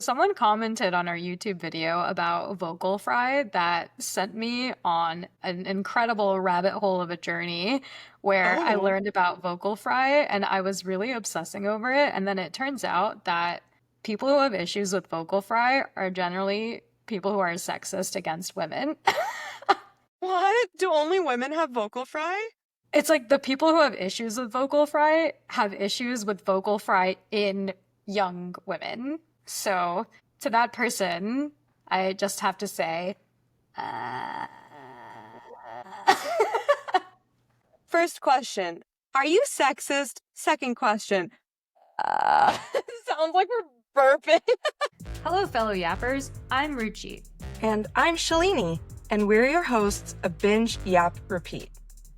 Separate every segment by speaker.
Speaker 1: Someone commented on our YouTube video about vocal fry that sent me on an incredible rabbit hole of a journey where I
Speaker 2: Oh,
Speaker 1: learned about vocal fry and I was really obsessing over it. And then it turns out that people who have issues with vocal fry are generally people who are sexist against women.
Speaker 2: what? Do only women have vocal fry?
Speaker 1: It's like the people who have issues with vocal fry have issues with vocal fry in young women. So to that person, I just have to say, uh...
Speaker 2: First question, are you sexist? Second question, sounds like we're burping.
Speaker 1: Hello, fellow yappers. I'm Ruchi.
Speaker 2: And I'm Shalini, and we're your hosts of Binge, Yap, Repeat.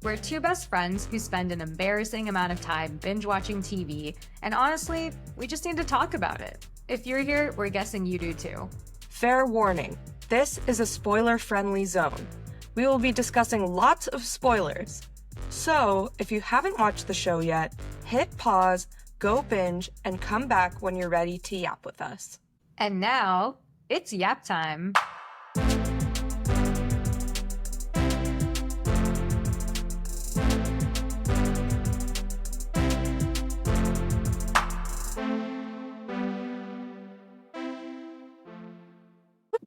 Speaker 1: We're two best friends who spend an embarrassing amount of time binge watching TV, and honestly, we just need to talk about it. If you're here, we're guessing you do too.
Speaker 2: Fair warning, this is a spoiler-friendly zone. We will be discussing lots of spoilers. So, if you haven't watched the show yet, hit pause, go binge, and come back when you're ready to yap with us.
Speaker 1: And now, it's yap time.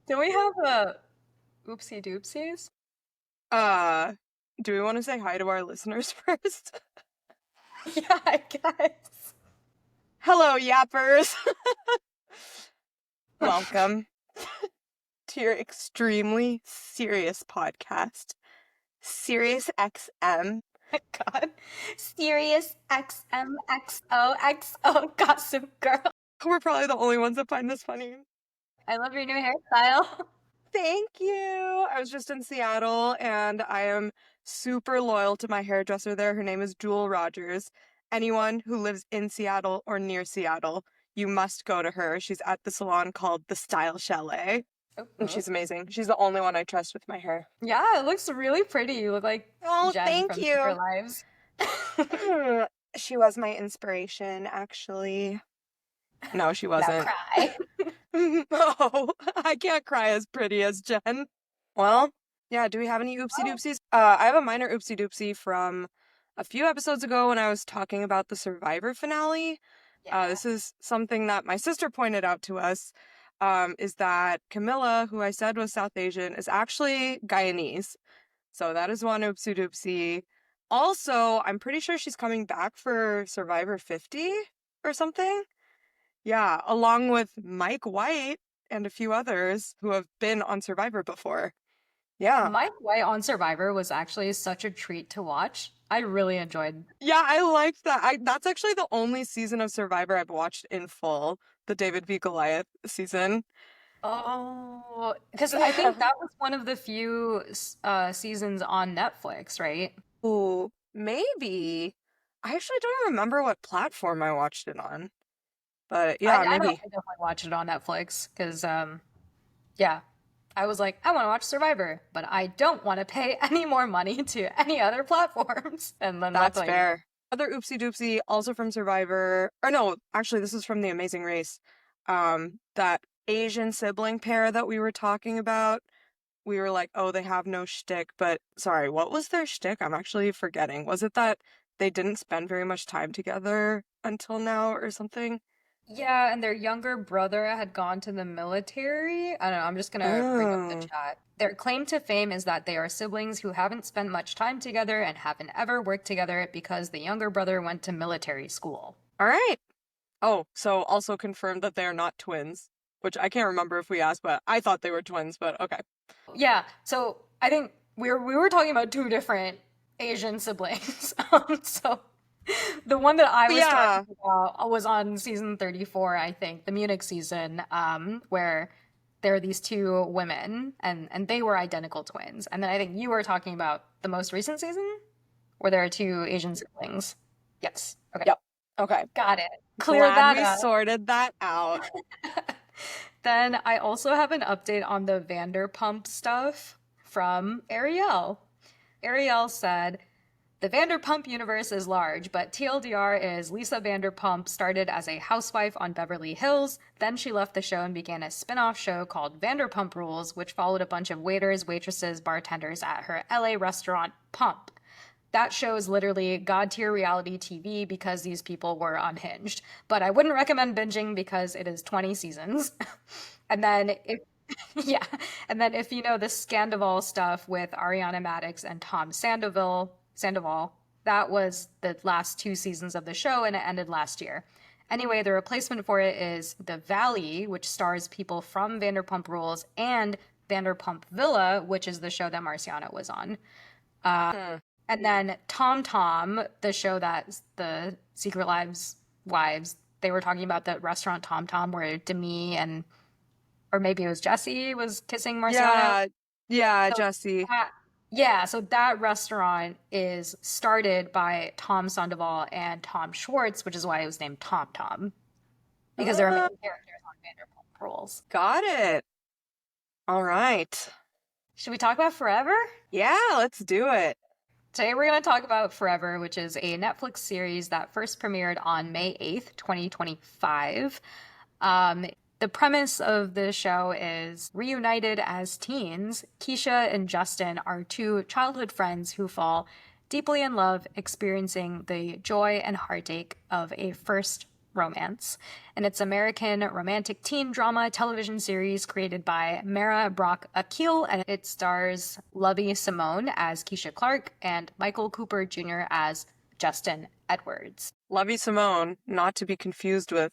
Speaker 1: Do we have a oopsie doopsies?
Speaker 2: Do we want to say hi to our listeners first?
Speaker 1: Yeah, I guess.
Speaker 2: Hello, yappers! Welcome to your extremely serious podcast, Sirius XM.
Speaker 1: God. Sirius XMXOXO Gossip Girl.
Speaker 2: We're probably the only ones that find this funny.
Speaker 1: I love your new hairstyle.
Speaker 2: Thank you! I was just in Seattle, and I am super loyal to my hairdresser there. Her name is Jewel Rogers. Anyone who lives in Seattle or near Seattle, you must go to her. She's at the salon called The Style Chalet. And she's amazing. She's the only one I trust with my hair.
Speaker 1: Yeah, it looks really pretty. You look like Jen
Speaker 2: Thank
Speaker 1: from
Speaker 2: you.
Speaker 1: Secret Lives.
Speaker 2: She was my inspiration, actually. No, she wasn't.
Speaker 1: Now cry.
Speaker 2: No, I can't cry as pretty as Jen. Well, yeah, do we have any oopsie doopsies? I have a minor oopsie doopsie from a few episodes ago when I was talking about the Survivor finale.
Speaker 1: Yeah.
Speaker 2: This is something that my sister pointed out to us, is that Camilla, who I said was South Asian, is actually Guyanese. So that is one oopsie doopsie. Also, I'm pretty sure she's coming back for Survivor 50 or something. Yeah, along with Mike White and a few others who have been on Survivor before. Yeah.
Speaker 1: Mike White on Survivor was actually such a treat to watch. I really enjoyed.
Speaker 2: Yeah, I liked that. That's actually the only season of Survivor I've watched in full, the David v. Goliath season.
Speaker 1: Oh, because I think that was one of the few seasons on Netflix, right?
Speaker 2: Ooh, maybe. I actually don't remember what platform I watched it on. But yeah,
Speaker 1: I
Speaker 2: maybe.
Speaker 1: definitely watched it on Netflix because, yeah, I was like, I want to watch Survivor, but I don't want to pay any more money to any other platforms. And then
Speaker 2: That's
Speaker 1: luckily,
Speaker 2: fair. Other oopsie doopsie, also from Survivor, or no, actually, this is from The Amazing Race. That Asian sibling pair that we were talking about, we were like, oh, they have no shtick, but sorry, what was their shtick? I'm actually forgetting. Was it that they didn't spend very much time together until now or something?
Speaker 1: yeah, and their younger brother had gone to the military. I don't know, I'm just gonna bring up the
Speaker 2: Oh,
Speaker 1: chat. Their claim to fame is that they are siblings who haven't spent much time together and haven't ever worked together because the younger brother went to military school.
Speaker 2: all right. Oh, so also confirmed that they are not twins, which I can't remember if we asked, but I thought they were twins, but okay.
Speaker 1: Yeah, so I think we were talking about two different Asian siblings. So the one that I was
Speaker 2: Yeah.
Speaker 1: talking about was on season 34, I think, the Munich season, where there are these two women and they were identical twins. And then I think you were talking about the most recent season where there are two Asian siblings. Yes. Okay.
Speaker 2: Yep. Okay.
Speaker 1: Got it. Clear
Speaker 2: Glad
Speaker 1: that
Speaker 2: we
Speaker 1: up.
Speaker 2: sorted that out.
Speaker 1: Then I also have an update on the Vanderpump stuff from Ariel. Ariel said, The Vanderpump universe is large, but TLDR is Lisa Vanderpump started as a housewife on Beverly Hills. Then she left the show and began a spin-off show called Vanderpump Rules, which followed a bunch of waiters, waitresses, bartenders at her LA restaurant Pump. That show is literally god tier reality TV because these people were unhinged. But I wouldn't recommend binging because it is 20 seasons. And then if yeah, and then if you know the Scandival stuff with Ariana Madix and Tom Sandoval, that was the last 2 seasons of the show and it ended last year. Anyway, the replacement for it is The Valley, which stars people from Vanderpump Rules, and Vanderpump Villa, which is the show that Marciana was on. And then Tom Tom, the show that the Secret Lives wives, they were talking about the restaurant Tom Tom where Demi and, or maybe it was Jesse, was kissing Marciana.
Speaker 2: Yeah,
Speaker 1: So
Speaker 2: Jesse.
Speaker 1: so that restaurant is started by Tom Sandoval and Tom Schwartz, which is why it was named Tom Tom, because they're main characters on Vanderpump Rules.
Speaker 2: Got it. All right.
Speaker 1: Should we talk about Forever?
Speaker 2: Yeah, let's do it.
Speaker 1: Today we're going to talk about Forever, which is a Netflix series that first premiered on May 8th, 2025. The premise of the show is reunited as teens, Keisha and Justin are two childhood friends who fall deeply in love, experiencing the joy and heartache of a first romance. And it's American romantic teen drama television series created by Mara Brock Akil, and it stars Lovie Simone as Keisha Clark and Michael Cooper Jr. as Justin Edwards.
Speaker 2: Lovie Simone, not to be confused with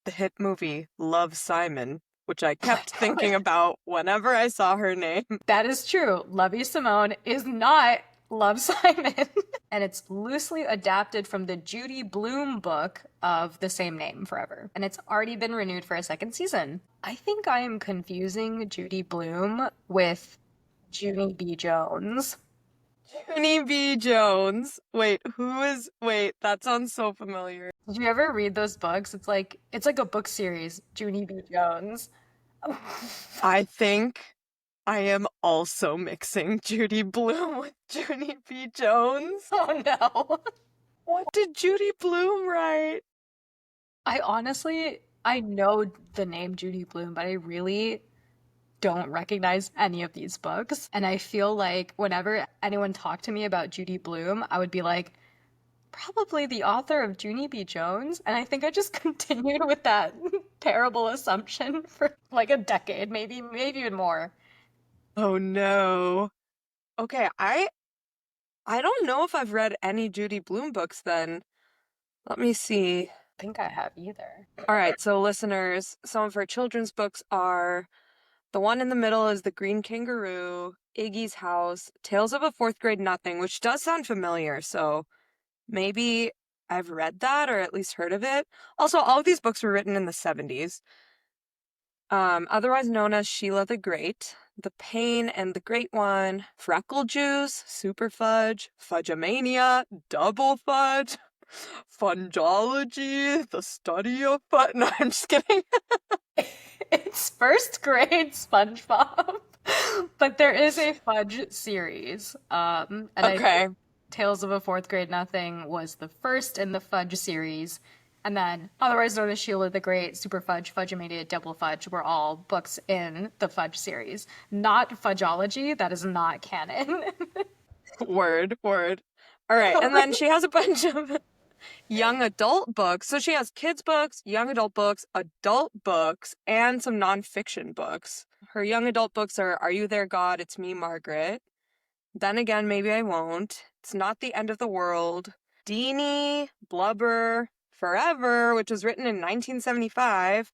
Speaker 2: the hit movie Love, Simon, which I kept thinking about whenever I saw her name.
Speaker 1: That is true. Lovie Simone is not Love, Simon. And it's loosely adapted from the Judy Blume book of the same name, Forever. And it's already been renewed for a second season. I think I am confusing Judy Blume with Junie B. Jones.
Speaker 2: Junie B. Jones. Wait, that sounds so familiar.
Speaker 1: Did you ever read those books? It's like a book series, Junie B. Jones.
Speaker 2: I think I am also mixing Judy Blume with Junie B. Jones.
Speaker 1: Oh no.
Speaker 2: What did Judy Blume write?
Speaker 1: I know the name Judy Blume, but I really don't recognize any of these books. And I feel like whenever anyone talked to me about Judy Blume, I would be like, probably the author of Junie B. Jones. And I think I just continued with that terrible assumption for like a decade, maybe even more.
Speaker 2: Oh no. Okay, I don't know if I've read any Judy Blume books then. Let me see.
Speaker 1: I think I have either.
Speaker 2: All right, so listeners, some of her children's books are the one in the middle is The Green Kangaroo, Iggy's House, Tales of a Fourth Grade Nothing, which does sound familiar, so maybe I've read that or at least heard of it. Also, all of these books were written in the 70s. Otherwise known as Sheila the Great, The Pain and the Great One, Freckle Juice, Super Fudge, Fudgemania, Double Fudge, Fungology, The Study of Fudge. No, I'm just kidding.
Speaker 1: It's first grade SpongeBob, but there is a Fudge series. And
Speaker 2: Okay.
Speaker 1: Tales of a Fourth Grade Nothing was the first in the Fudge series. And then, otherwise known as Sheila the Great, Super Fudge, Fudgemania, Double Fudge were all books in the Fudge series. Not Fudgeology, that is not canon.
Speaker 2: Word. All right, and then she has a bunch of young adult books. So she has kids' books, young adult books, and some nonfiction books. Her young adult books are You There, God? It's Me, Margaret. Then again, Maybe I Won't. It's Not the End of the World. Deanie, Blubber, Forever, which was written in 1975.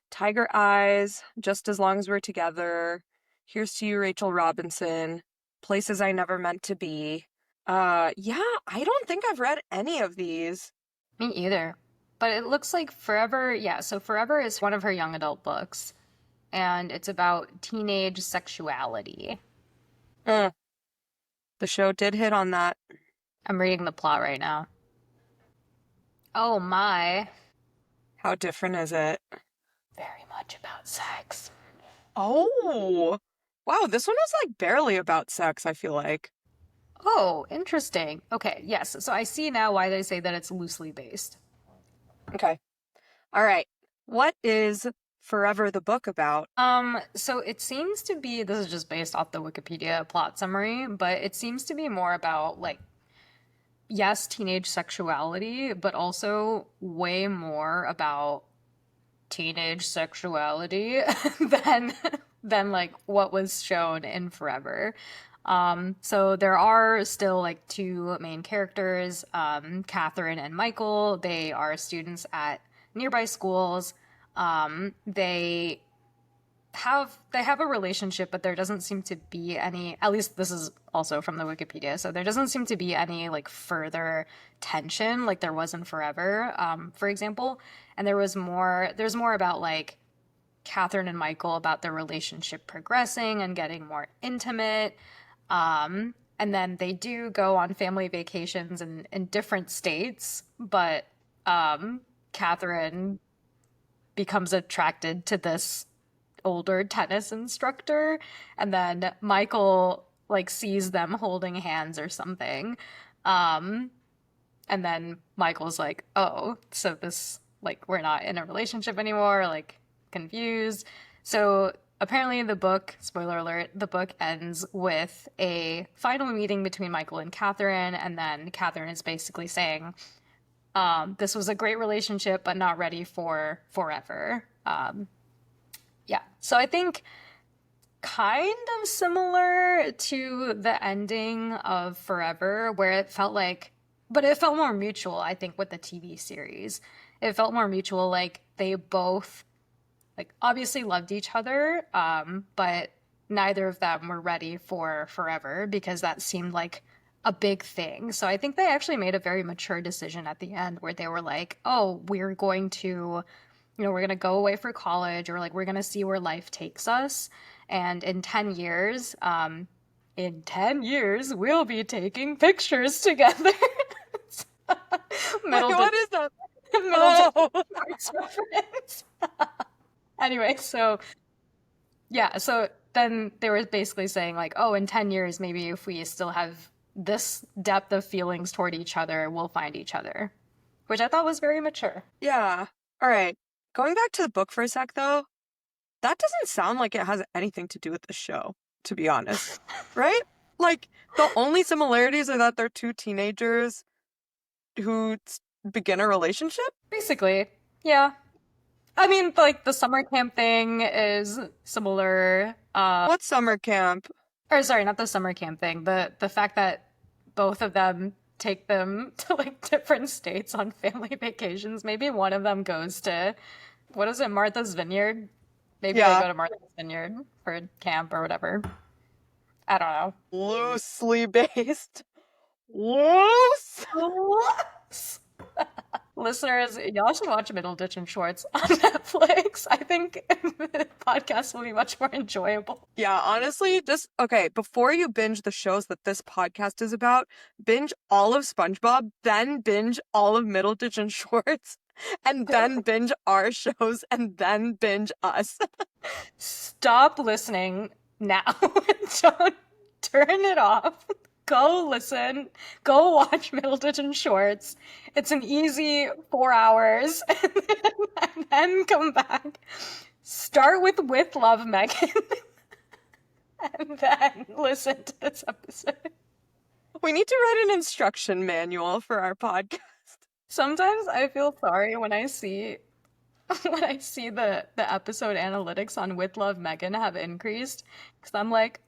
Speaker 2: Tiger Eyes, Just as Long as We're Together. Here's to You, Rachel Robinson. Places I Never Meant to Be. Yeah, I don't think I've read any of these.
Speaker 1: Me either. But it looks like Forever, yeah, so Forever is one of her young adult books. And it's about teenage sexuality.
Speaker 2: The show did hit on that.
Speaker 1: I'm reading the plot right now. Oh my.
Speaker 2: How different is it?
Speaker 1: Very much about sex.
Speaker 2: Oh, wow, this one was like barely about sex, I feel like.
Speaker 1: Oh, interesting. Okay, yes. So I see now why they say that it's loosely based.
Speaker 2: Okay. All right. What is Forever the book about?
Speaker 1: So it seems to be, this is just based off the Wikipedia plot summary, but it seems to be more about like, yes, teenage sexuality, but also way more about teenage sexuality than like what was shown in Forever. So there are still like two main characters, Catherine and Michael. They are students at nearby schools. They have a relationship, but there doesn't seem to be any, at least this is also from the Wikipedia, so there doesn't seem to be any like further tension like there was in Forever, for example. And there's more about like Catherine and Michael, about their relationship progressing and getting more intimate. And then they do go on family vacations in different states, but Catherine becomes attracted to this older tennis instructor, and then Michael like sees them holding hands or something. Um and then Michael's like, "Oh, so this like we're not in a relationship anymore," like confused. So apparently the book, spoiler alert, the book ends with a final meeting between Michael and Catherine, and then Catherine is basically saying, this was a great relationship, but not ready for forever. Yeah. So I think kind of similar to the ending of Forever, where it felt like, but it felt more mutual, I think, with the TV series. It felt more mutual, like they both, like, obviously loved each other, but neither of them were ready for Forever because that seemed like a big thing. So I think they actually made a very mature decision at the end where they were like, oh, we're going to, we're going to go away for college, or like we're going to see where life takes us. And in 10 years, we'll be taking pictures together.
Speaker 2: Wait, what is that?
Speaker 1: Middle
Speaker 2: Oh.
Speaker 1: reference. Anyway, so yeah, so then they were basically saying like, oh, in 10 years, maybe if we still have this depth of feelings toward each other, we'll find each other, which I thought was very mature.
Speaker 2: Yeah. All right. Going back to the book for a sec, though, that doesn't sound like it has anything to do with the show, to be honest. Right? Like, the only similarities are that they're two teenagers who begin a relationship?
Speaker 1: Basically, yeah. I mean, like the summer camp thing is similar.
Speaker 2: What summer camp?
Speaker 1: Or sorry, not the summer camp thing. The fact that both of them take them to like different states on family vacations. Maybe one of them goes to, what is it, Martha's Vineyard? Maybe they
Speaker 2: Yeah.
Speaker 1: go to Martha's Vineyard for camp or whatever. I don't know.
Speaker 2: Loosely based. Loose?
Speaker 1: Listeners, y'all should watch Middle Ditch and Shorts on Netflix. I think the podcast will be much more enjoyable.
Speaker 2: Yeah, honestly, just okay, before you binge the shows that this podcast is about, binge all of SpongeBob, then binge all of Middleditch and Shorts, and then binge our shows, and then binge us.
Speaker 1: Stop listening now. Don't turn it off. Go listen. Go watch Middleditch and Shorts. It's an easy 4 hours, and then come back. Start with Love, Megan, and then listen to this episode.
Speaker 2: We need to write an instruction manual for our podcast.
Speaker 1: Sometimes I feel sorry when I see the episode analytics on With Love Megan have increased, because I'm like,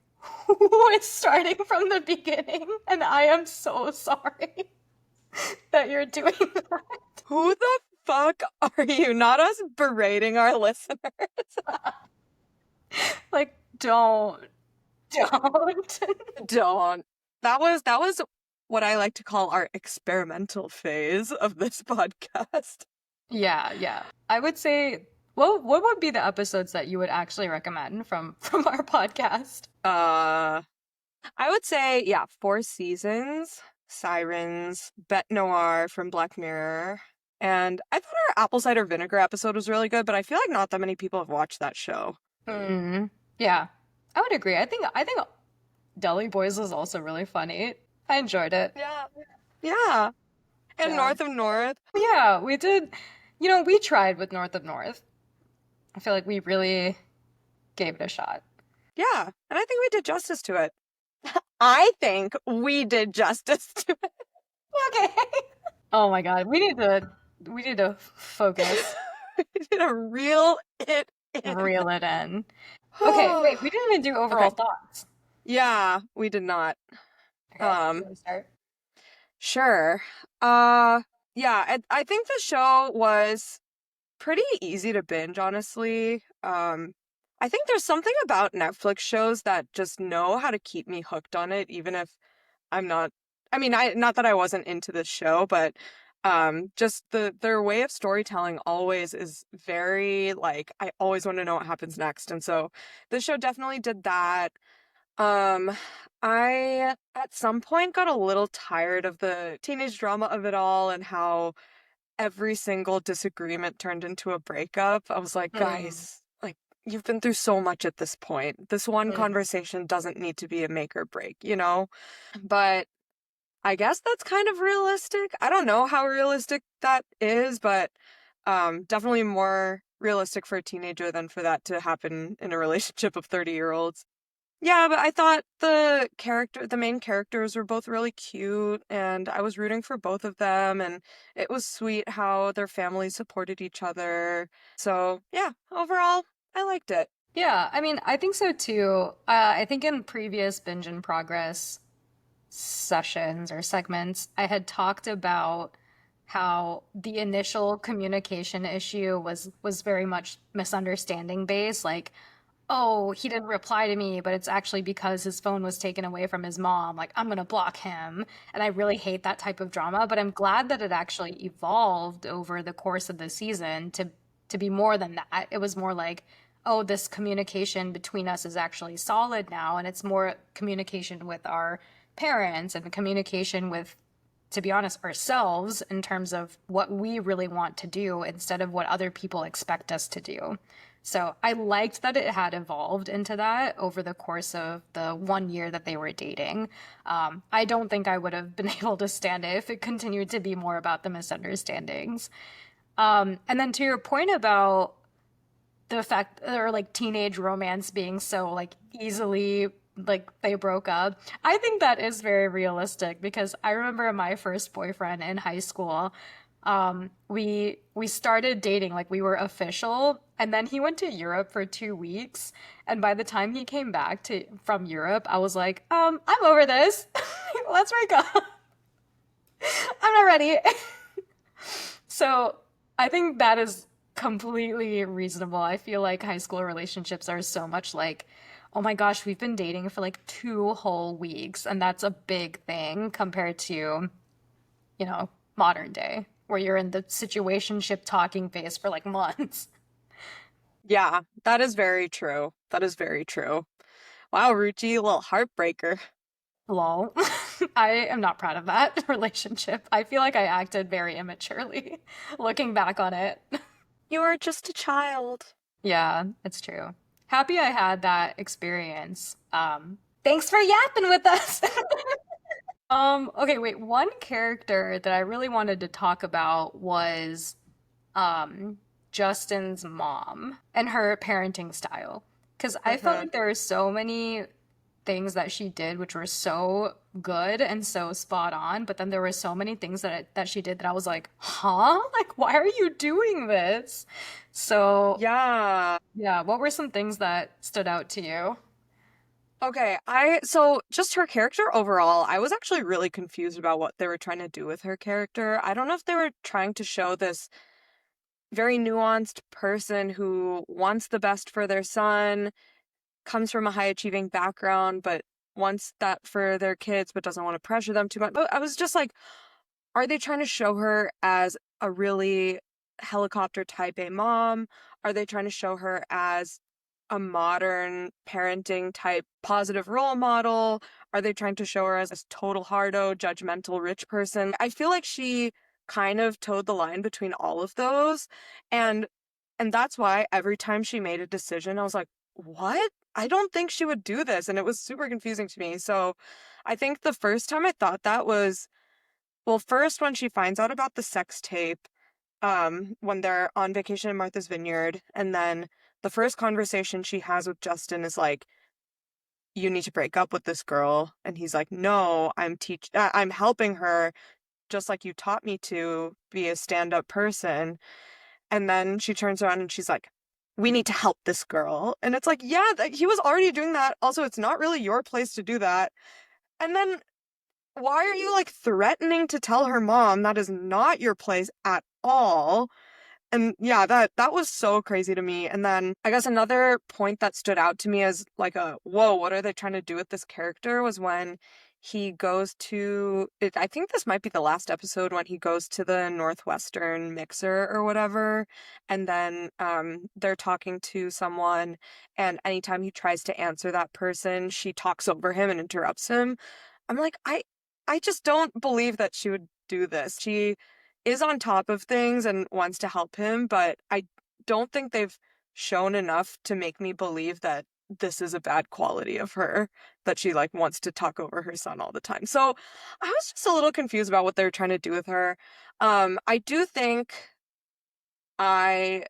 Speaker 1: who is starting from the beginning? And I am so sorry that you're doing that.
Speaker 2: Who the fuck are you? Not us berating our listeners.
Speaker 1: Like, don't.
Speaker 2: Don't. That was what I like to call our experimental phase of this podcast.
Speaker 1: Yeah. I would say, what would be the episodes that you would actually recommend from our podcast?
Speaker 2: I would say, yeah, Four Seasons, Sirens, Bête Noire from Black Mirror, and I thought our apple cider vinegar episode was really good, but I feel like not that many people have watched that show.
Speaker 1: Yeah, I would agree. I think Deli Boys is also really funny. I enjoyed it.
Speaker 2: Yeah. Yeah. And
Speaker 1: Yeah.
Speaker 2: North of North.
Speaker 1: Yeah, we did. We tried with North of North. I feel like we really gave it a shot.
Speaker 2: Yeah. And I think we did justice to it. I think we did justice to
Speaker 1: Okay. Oh my God, we need to focus,
Speaker 2: it. We did a reel it in.
Speaker 1: reel it in. Okay, wait, we didn't even do overall
Speaker 2: Okay.
Speaker 1: thoughts.
Speaker 2: Yeah, we did not.
Speaker 1: Okay, you
Speaker 2: Um,
Speaker 1: want to start?
Speaker 2: sure. Uh, yeah, I think the show was pretty easy to binge, honestly. I think there's something about Netflix shows that just know how to keep me hooked on it, even if I'm not. I mean, I not that I wasn't into this show, but just their way of storytelling always is very like I always want to know what happens next, and so this show definitely did that. Um, I at some point got a little tired of the teenage drama of it all and how every single disagreement turned into a breakup. I was like,
Speaker 1: Mm,
Speaker 2: guys, like, you've been through so much at this point. This one
Speaker 1: mm.
Speaker 2: conversation doesn't need to be a make or break, you know? But I guess that's kind of realistic. I don't know how realistic that is, but definitely more realistic for a teenager than for that to happen in a relationship of 30-year-olds. Yeah, but I thought the main characters were both really cute, and I was rooting for both of them, and it was sweet how their families supported each other. So, yeah, overall, I liked it.
Speaker 1: Yeah, I mean, I think so too. I think in previous Binge in Progress sessions or segments, I had talked about how the initial communication issue was very much misunderstanding based. Like, oh, he didn't reply to me, but it's actually because his phone was taken away from his mom. Like, I'm gonna block him. And I really hate that type of drama, but I'm glad that it actually evolved over the course of the season to be more than that. It was more like, oh, this communication between us is actually solid now, and it's more communication with our parents and communication with, to be honest, ourselves in terms of what we really want to do instead of what other people expect us to do. So I liked that it had evolved into that over the course of the 1 year that they were dating. I don't think I would have been able to stand it if it continued to be more about the misunderstandings. And then to your point about the fact or like teenage romance being so like easily like they broke up. I think that is very realistic because I remember my first boyfriend in high school. We started dating like we were official, and then he went to Europe for 2 weeks. And by the time he came back to from Europe, I was like, I'm over this. Let's break up. I'm not ready. So I think that is completely reasonable. I feel like high school relationships are so much like, oh my gosh, we've been dating for like 2 whole weeks, and that's a big thing compared to, modern day, where you're in the situationship talking phase for like months.
Speaker 2: Yeah, that is very true. That is very true. Wow, Ruchi, a little heartbreaker.
Speaker 1: Lol. I am not proud of that relationship. I feel like I acted very immaturely looking back on it.
Speaker 2: You are just a child.
Speaker 1: Yeah, it's true. Happy I had that experience. Thanks for yapping with us. Okay, wait, one character that I really wanted to talk about was um Justin's mom and her parenting style. Because I felt
Speaker 2: Mm-hmm.
Speaker 1: like there were so many things that she did which were so good and so spot on, but then there were so many things that she did that I was like, huh? Like, why are you doing this? So,
Speaker 2: Yeah.
Speaker 1: yeah, what were some things that stood out to you?
Speaker 2: Okay, so just her character overall, I was actually really confused about what they were trying to do with her character. I don't know if they were trying to show this very nuanced person who wants the best for their son, comes from a high achieving background, but wants that for their kids, but doesn't want to pressure them too much. But I was just like, are they trying to show her as a really helicopter type A mom? Are they trying to show her as a modern parenting type positive role model? Are they trying to show her as a total hardo, judgmental rich person? I feel like she kind of towed the line between all of those. And and that's why every time she made a decision, I was like, what? I don't think she would do this. And it was super confusing to me. So I think the first time I thought that was, well, first when she finds out about the sex tape, when they're on vacation in Martha's Vineyard, and then the first conversation she has with Justin is like, you need to break up with this girl. And he's like, no, I'm helping her just like you taught me to be a stand-up person. And then she turns around and she's like, we need to help this girl. And it's like, yeah, he was already doing that. Also, it's not really your place to do that. And then why are you like threatening to tell her mom that is not your place at all? And yeah, that was so crazy to me. And then I guess another point that stood out to me as like a whoa, what are they trying to do with this character was when he goes to it, I think this might be the last episode when he goes to the Northwestern mixer or whatever, and then they're talking to someone, and anytime he tries to answer that person, she talks over him and interrupts him. I'm like, I just don't believe that she would do this. She is on top of things and wants to help him, but I don't think they've shown enough to make me believe that this is a bad quality of her, that she like wants to talk over her son all the time. So I was just a little confused about what they're trying to do with her. I do think I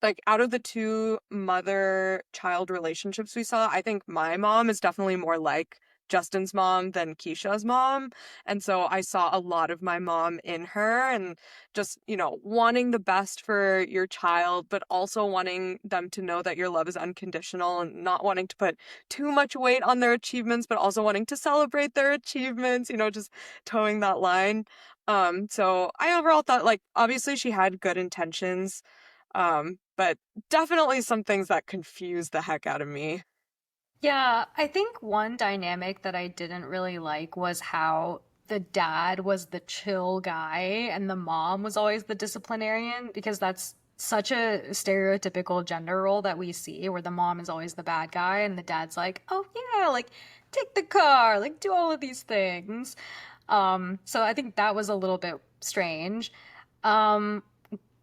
Speaker 2: like out of the two mother-child relationships we saw, I think my mom is definitely more like Justin's mom than Keisha's mom. And so I saw a lot of my mom in her and just, wanting the best for your child, but also wanting them to know that your love is unconditional and not wanting to put too much weight on their achievements, but also wanting to celebrate their achievements, just towing that line. So I overall thought like obviously she had good intentions, but definitely some things that confused the heck out of me.
Speaker 1: Yeah, I think one dynamic that I didn't really like was how the dad was the chill guy and the mom was always the disciplinarian, because that's such a stereotypical gender role that we see where the mom is always the bad guy and the dad's like, "Oh yeah, like take the car, like do all of these things." So I think that was a little bit strange. Um,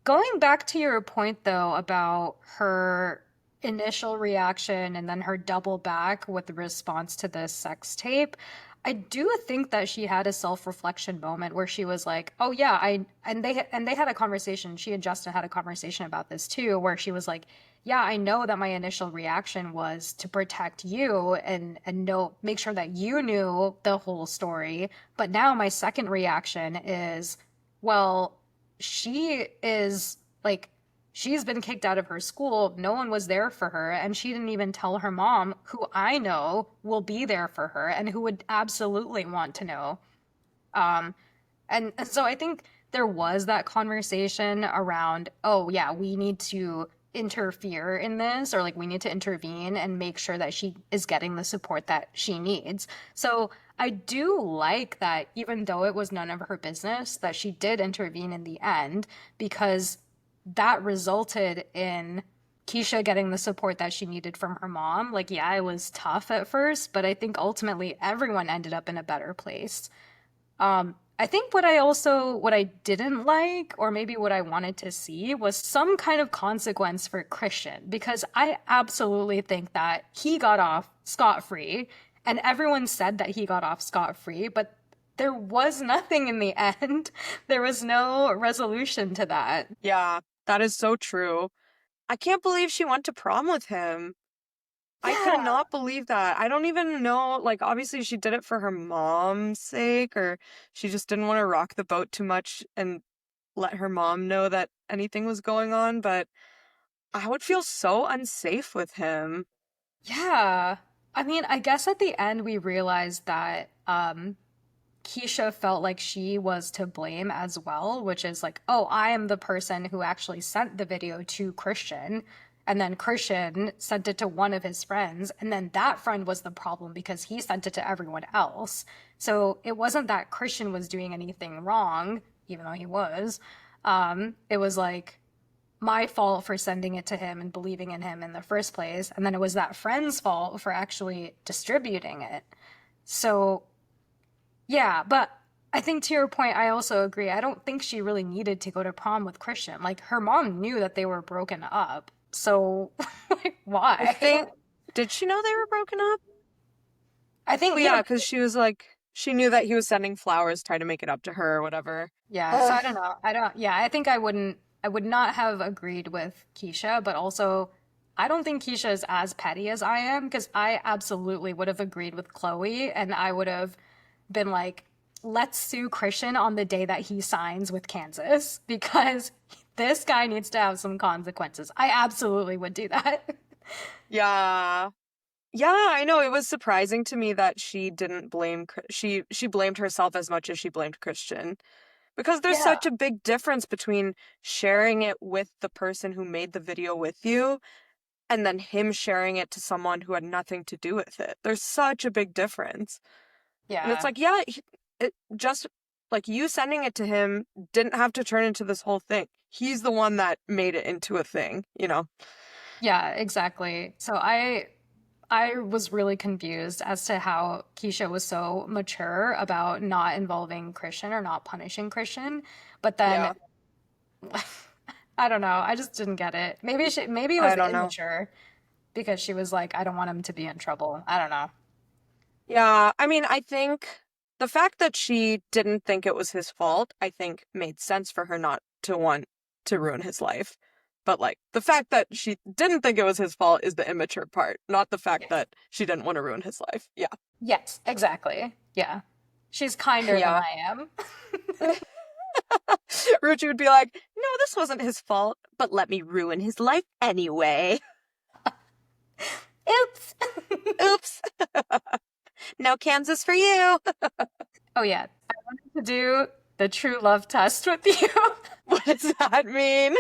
Speaker 1: Going back to your point though about her initial reaction and then her double back with the response to the sex tape, I do think that she had a self-reflection moment where she was like, "Oh yeah, I," and they had a conversation. She and Justin had a conversation about this too, where she was like, "Yeah, I know that my initial reaction was to protect you and know make sure that you knew the whole story, but now my second reaction is, well, she is like she's been kicked out of her school. No one was there for her, and she didn't even tell her mom, who I know will be there for her and who would absolutely want to know." Um, and so I think there was that conversation around, oh yeah, we need to interfere in this, or like we need to intervene and make sure that she is getting the support that she needs. So I do like that even though it was none of her business, that she did intervene in the end, because that resulted in Keisha getting the support that she needed from her mom. Like, yeah, it was tough at first, but I think ultimately everyone ended up in a better place. I think what I didn't like, or maybe what I wanted to see, was some kind of consequence for Christian, because I absolutely think that he got off scot-free, and everyone said that he got off scot-free, but there was nothing in the end. There was no resolution to that.
Speaker 2: Yeah, that is so true. I can't believe she went to prom with him. I could
Speaker 1: Yeah.
Speaker 2: not believe that. I don't even know, like, obviously she did it for her mom's sake, or she just didn't want to rock the boat too much and let her mom know that anything was going on, but I would feel so unsafe with him.
Speaker 1: Yeah. I mean, I guess at the end we realized that Keisha felt like she was to blame as well, which is like, oh, I am the person who actually sent the video to Christian. And then Christian sent it to one of his friends. And then that friend was the problem because he sent it to everyone else. So it wasn't that Christian was doing anything wrong, even though he was. It was like my fault for sending it to him and believing in him in the first place. And then it was that friend's fault for actually distributing it. So yeah, but I think to your point, I also agree. I don't think she really needed to go to prom with Christian. Like her mom knew that they were broken up. So, like,
Speaker 2: I
Speaker 1: why?
Speaker 2: think, did she know they were broken up?
Speaker 1: I think,
Speaker 2: Well, yeah, because she was like, she knew that he was sending flowers, trying to make it up to her or whatever.
Speaker 1: yeah, so
Speaker 2: Ugh.
Speaker 1: I don't know. Yeah, I think I would not have agreed with Keisha, but also I don't think Keisha is as petty as I am because I absolutely would have agreed with Chloe and I would have been like, let's sue Christian on the day that he signs with Kansas because this guy needs to have some consequences. I absolutely would do that.
Speaker 2: Yeah. Yeah, I know. It was surprising to me that she didn't blame she blamed herself as much as she blamed Christian. Because there's
Speaker 1: Yeah.
Speaker 2: such a big difference between sharing it with the person who made the video with you and then him sharing it to someone who had nothing to do with it. There's such a big difference. And it's
Speaker 1: Yeah.
Speaker 2: like, yeah, it just like you sending it to him didn't have to turn into this whole thing. He's the one that made it into a thing, you know?
Speaker 1: Yeah, exactly. So I was really confused as to how Keisha was so mature about not involving Christian or not punishing Christian. But then
Speaker 2: Yeah,
Speaker 1: I don't know, I just didn't get it. Maybe it was
Speaker 2: I don't know.
Speaker 1: immature because she was like, I don't want him to be in trouble. I don't know.
Speaker 2: Yeah, I mean, I think the fact that she didn't think it was his fault, I think made sense for her not to want to ruin his life. But like the fact that she didn't think it was his fault is the immature part, not the fact
Speaker 1: Yes.
Speaker 2: that she didn't want to ruin his life. Yeah.
Speaker 1: Yes, exactly. Yeah. She's kinder than
Speaker 2: Yeah.
Speaker 1: I am.
Speaker 2: Ruchi would be like, no, this wasn't his fault, but let me ruin his life anyway.
Speaker 1: Oops.
Speaker 2: Oops. No Kansas for you.
Speaker 1: Oh yeah. I wanted to do the true love test with you.
Speaker 2: What does that mean?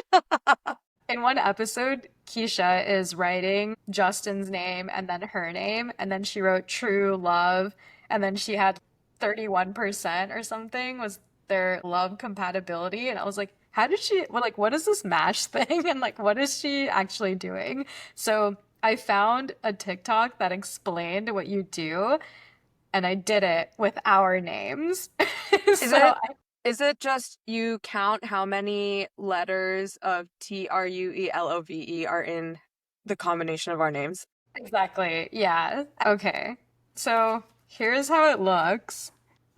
Speaker 1: In one episode, Keisha is writing Justin's name and then her name, and then she wrote true love, and then she had 31% or something was their love compatibility. And I was like, how did she, well, like, what is this MASH thing? And like, what is she actually doing? So I found a TikTok that explained what you do, and I did it with our names.
Speaker 2: Is
Speaker 1: So
Speaker 2: it is it just you count how many letters of TRUELOVE are in the combination of our names?
Speaker 1: exactly. Yeah. Okay. So here's how it looks.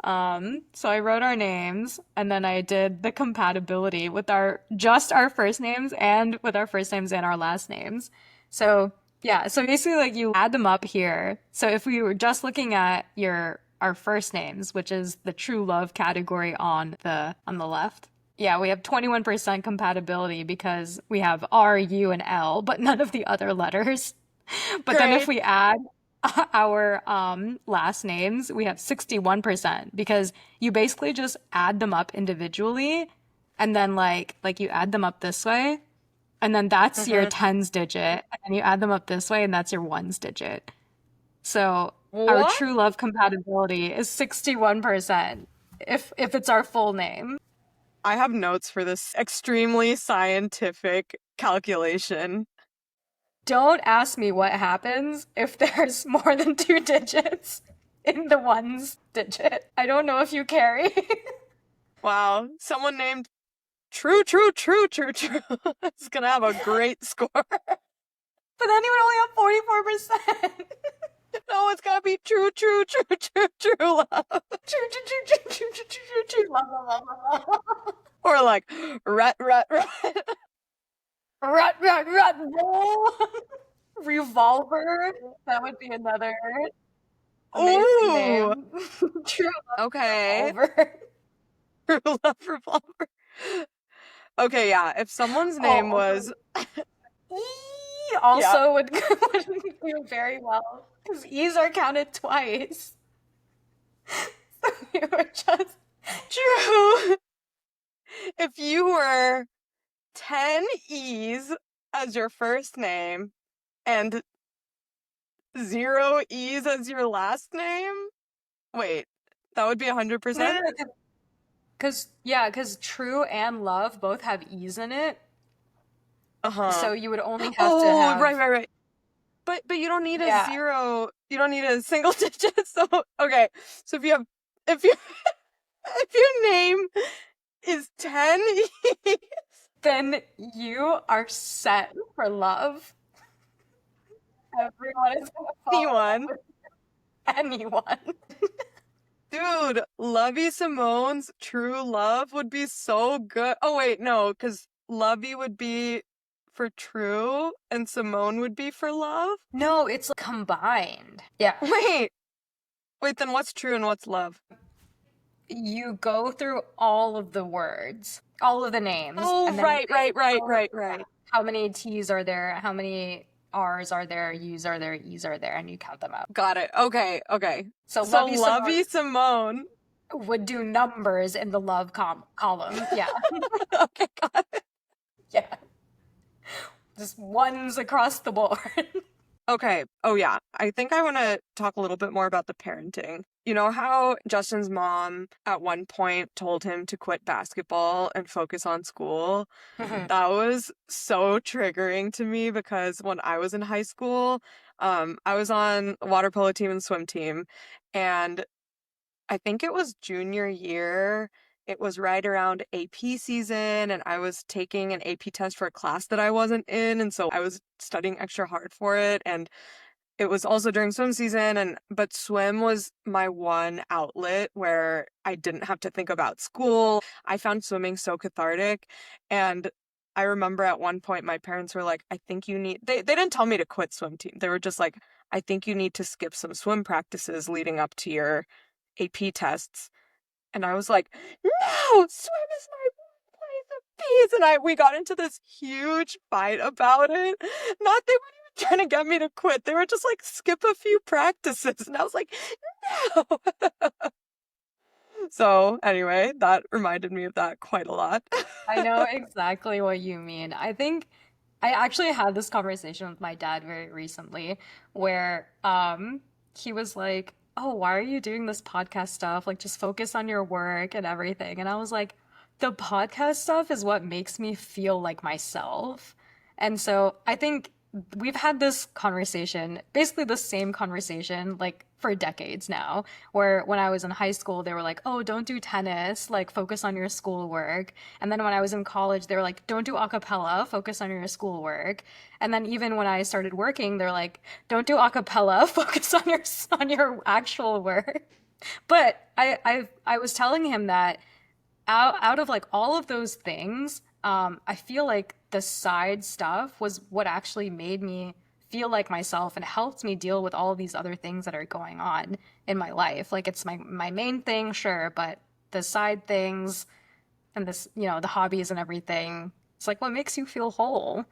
Speaker 1: So I wrote our names and then I did the compatibility with our just our first names and with our first names and our last names. So yeah, so basically like you add them up here. So if we were just looking at your our first names, which is the true love category on the left. Yeah, we have 21% compatibility because we have R, U, and L, but none of the other letters. But then if
Speaker 2: Great.
Speaker 1: we add our last names, we have 61% because you basically just add them up individually and then like you add them up this way and then that's your
Speaker 2: Mm-hmm.
Speaker 1: tens digit and then you add them up this way and that's your ones digit. So our
Speaker 2: What?
Speaker 1: true love compatibility is 61% if it's our full name.
Speaker 2: I have notes for this extremely scientific calculation.
Speaker 1: Don't ask me what happens if there's more than two digits in the ones digit. I don't know if you carry.
Speaker 2: Wow. Someone named True, True, True, True, True is gonna have a great score.
Speaker 1: But then you would only have 44%.
Speaker 2: No, it's gotta be True, True, True, True, True Love.
Speaker 1: True, true, true, true, true, true, true, true. La, la, la, la, la.
Speaker 2: Or like Rut, Rut, Rut.
Speaker 1: Rut, rut, rut, roll. Revolver. That would be another amazing
Speaker 2: Ooh.
Speaker 1: name. True
Speaker 2: Okay.
Speaker 1: Revolver.
Speaker 2: True Love Revolver. Okay, yeah. If someone's name
Speaker 1: Oh,
Speaker 2: was yeah.
Speaker 1: also would do very well because E's are counted twice. So we were just
Speaker 2: True. If you were 10 E's as your first name and 0 E's as your last name, wait, that would be 100%?
Speaker 1: because true and love both have E's in it.
Speaker 2: Uh-huh.
Speaker 1: So you would only have to
Speaker 2: Oh,
Speaker 1: have,
Speaker 2: right, right, right. But you don't need a
Speaker 1: yeah.
Speaker 2: zero. You don't need a single digit. So okay. So if you if your name is 10 E's
Speaker 1: then you are set for love. Everyone is gonna fall in love
Speaker 2: Anyone.
Speaker 1: with anyone.
Speaker 2: Dude, Lovie Simone's True Love would be so good. Oh, wait, no, because Lovie would be for true and Simone would be for love?
Speaker 1: No, it's combined. Yeah.
Speaker 2: Wait, wait, then what's true and what's love?
Speaker 1: You go through all of the words, all of the names,
Speaker 2: Oh,
Speaker 1: and then you
Speaker 2: right, right, right,
Speaker 1: count
Speaker 2: right, right.
Speaker 1: how many T's are there, how many R's are there, U's are there, E's are there, and you count them up.
Speaker 2: Got it. Okay, okay.
Speaker 1: So
Speaker 2: So
Speaker 1: Lovey Simone
Speaker 2: Lovie Simone.
Speaker 1: would do numbers in the love column. Yeah.
Speaker 2: Okay, got it.
Speaker 1: Yeah. Just ones across the board.
Speaker 2: Okay. Oh, yeah. I think I want to talk a little bit more about the parenting. You know how Justin's mom at one point told him to quit basketball and focus on school?
Speaker 1: Mhm.
Speaker 2: That was so triggering to me because when I was in high school, I was on the water polo team and swim team, and I think it was junior year. It was right around AP season, and I was taking an AP test for a class that I wasn't in, and so I was studying extra hard for it. And it was also during swim season, and but swim was my one outlet where I didn't have to think about school. I found swimming so cathartic, and I remember at one point my parents were like, I think you need they didn't tell me to quit swim team. They were just like, I think you need to skip some swim practices leading up to your AP tests. And I was like, no, swim is my place of peace. And we got into this huge fight about it. Not they weren't even trying to get me to quit. They were just like, skip a few practices. And I was like, no. So anyway, that reminded me of that quite a lot.
Speaker 1: I know exactly what you mean. I think I actually had this conversation with my dad very recently where he was like, "Oh, why are you doing this podcast stuff? Like just focus on your work and everything." And I was like, "The podcast stuff is what makes me feel like myself." And so I think we've had this conversation, basically the same conversation, like for decades now, where when I was in high school, they were like, oh, don't do tennis, like focus on your schoolwork. And then when I was in college, they were like, don't do a cappella, focus on your schoolwork. And then even when I started working, they're like, don't do a cappella, focus on your actual work. But I was telling him that out of like all of those things, I feel like the side stuff was what actually made me feel like myself and helped me deal with all of these other things that are going on in my life. Like it's my main thing, sure, but the side things and this, the hobbies and everything, it's like what makes you feel whole.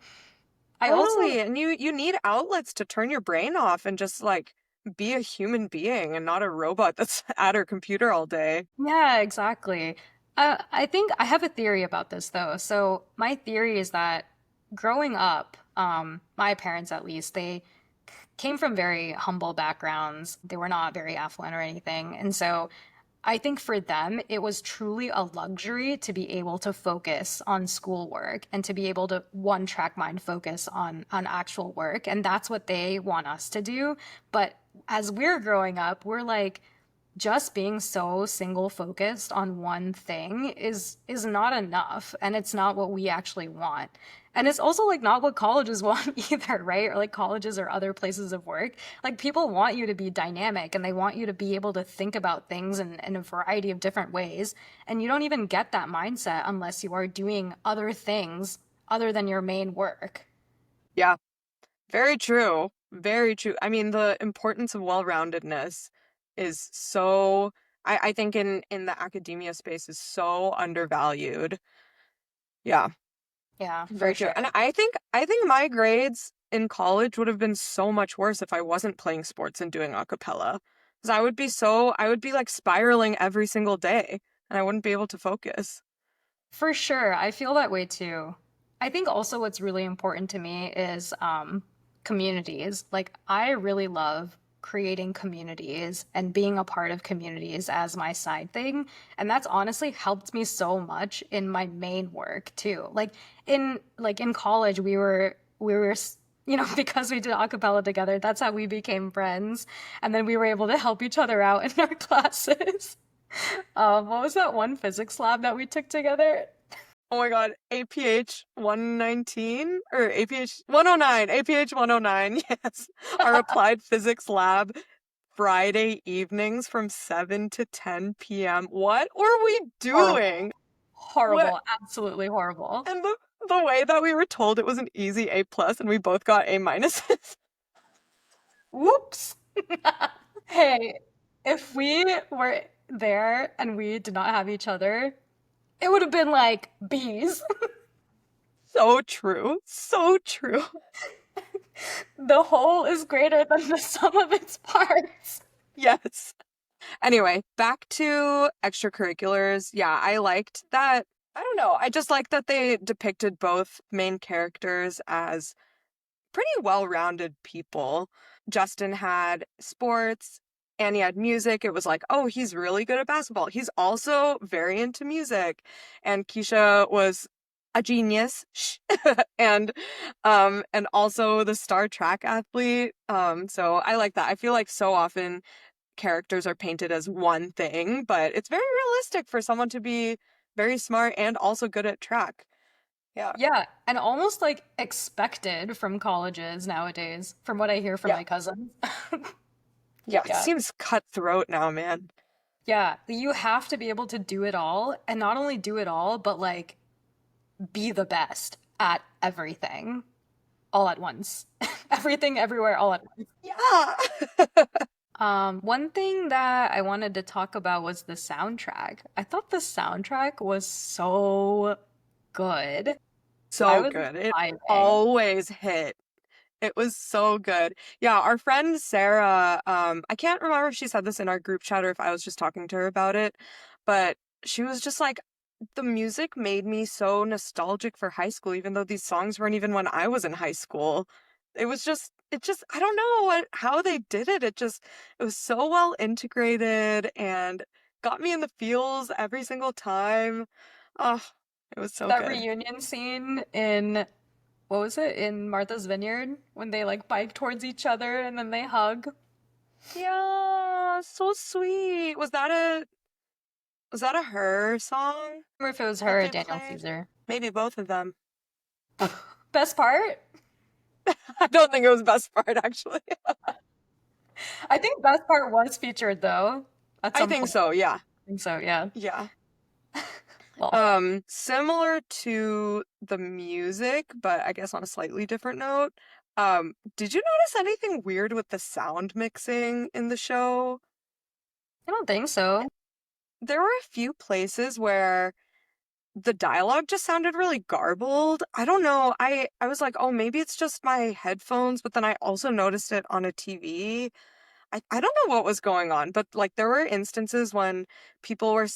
Speaker 1: I also
Speaker 2: Totally. And you need outlets to turn your brain off and just like be a human being and not a robot that's at her computer all day.
Speaker 1: Yeah, exactly. I think I have a theory about this though. So my theory is that growing up, my parents at least, they came from very humble backgrounds. They were not very affluent or anything. And so I think for them, it was truly a luxury to be able to focus on schoolwork and to be able to one track mind focus on actual work. And that's what they want us to do. But as we're growing up, we're like, just being so single focused on one thing is not enough and it's not what we actually want. And it's also like not what colleges want either, right? Or like colleges or other places of work. Like people want you to be dynamic and they want you to be able to think about things in a variety of different ways. And you don't even get that mindset unless you are doing other things other than your main work.
Speaker 2: Yeah, very true. Very true. I mean, the importance of well-roundedness is so, I think in the academia space is so undervalued. Yeah,
Speaker 1: Yeah, for
Speaker 2: very true.
Speaker 1: sure.
Speaker 2: And I think my grades in college would have been so much worse if I wasn't playing sports and doing a cappella. Because I would be like spiraling every single day and I wouldn't be able to focus.
Speaker 1: For sure. I feel that way too. I think also what's really important to me is communities. Like, I really love creating communities and being a part of communities as my side thing. And that's honestly helped me so much in my main work too. Like in college, because we did a cappella together, that's how we became friends. And then we were able to help each other out in our classes. What was that one physics lab that we took together?
Speaker 2: Oh my God, APH 119 or APH 109, APH 109, yes. Our applied physics lab Friday evenings from 7 to 10 p.m. What were we
Speaker 1: Horrible.
Speaker 2: doing? What
Speaker 1: Horrible. Absolutely horrible.
Speaker 2: and the way that we were told it was an easy A plus and we both got A minuses.
Speaker 1: Whoops. Hey, if we were there and we did not have each other, it would have been like bees.
Speaker 2: So true. So true.
Speaker 1: The whole is greater than the sum of its parts.
Speaker 2: Yes. Anyway, back to extracurriculars. Yeah, I liked that. I don't know. I just like that they depicted both main characters as pretty well-rounded people. Justin had sports and he had music. It was like, oh, he's really good at basketball. He's also very into music. And Keisha was a genius. And also the star track athlete. So I like that. I feel like so often characters are painted as one thing, but it's very realistic for someone to be very smart and also good at track. Yeah.
Speaker 1: Yeah, and almost like expected from colleges nowadays, from what I hear from
Speaker 2: Yeah.
Speaker 1: my cousins.
Speaker 2: Yeah. It
Speaker 1: Yeah.
Speaker 2: seems cutthroat now, man.
Speaker 1: Yeah, you have to be able to do it all, and not only do it all, but like be the best at everything all at once. Everything, everywhere, all at once.
Speaker 2: Yeah.
Speaker 1: One thing that I wanted to talk about was the soundtrack. I thought the soundtrack was so good. I
Speaker 2: So
Speaker 1: was
Speaker 2: good. It
Speaker 1: vibing.
Speaker 2: always hit. It was so good. Yeah, our friend Sarah, I can't remember if she said this in our group chat or if I was just talking to her about it, but she was just like, the music made me so nostalgic for high school, even though these songs weren't even when I was in high school. I don't know how they did it. It was so well integrated and got me in the feels every single time. Oh, it was so
Speaker 1: That
Speaker 2: good.
Speaker 1: reunion scene in, what was it, in Martha's Vineyard when they like bike towards each other and then they hug.
Speaker 2: Yeah, so sweet. Was that a her song
Speaker 1: Or if it was
Speaker 2: that
Speaker 1: her or
Speaker 2: they
Speaker 1: Daniel
Speaker 2: played?
Speaker 1: Caesar.
Speaker 2: Maybe both of them.
Speaker 1: Best part?
Speaker 2: I don't think it was best part actually.
Speaker 1: I think best part was featured though at
Speaker 2: I
Speaker 1: some
Speaker 2: think
Speaker 1: point.
Speaker 2: so, yeah.
Speaker 1: I think so, yeah.
Speaker 2: Yeah.
Speaker 1: Well,
Speaker 2: Similar to the music, but I guess on a slightly different note. Did you notice anything weird with the sound mixing in the show?
Speaker 1: I don't think so.
Speaker 2: There were a few places where the dialogue just sounded really garbled. I don't know. I was like, "Oh, maybe it's just my headphones," but then I also noticed it on a TV. I don't know what was going on, but like there were instances when people were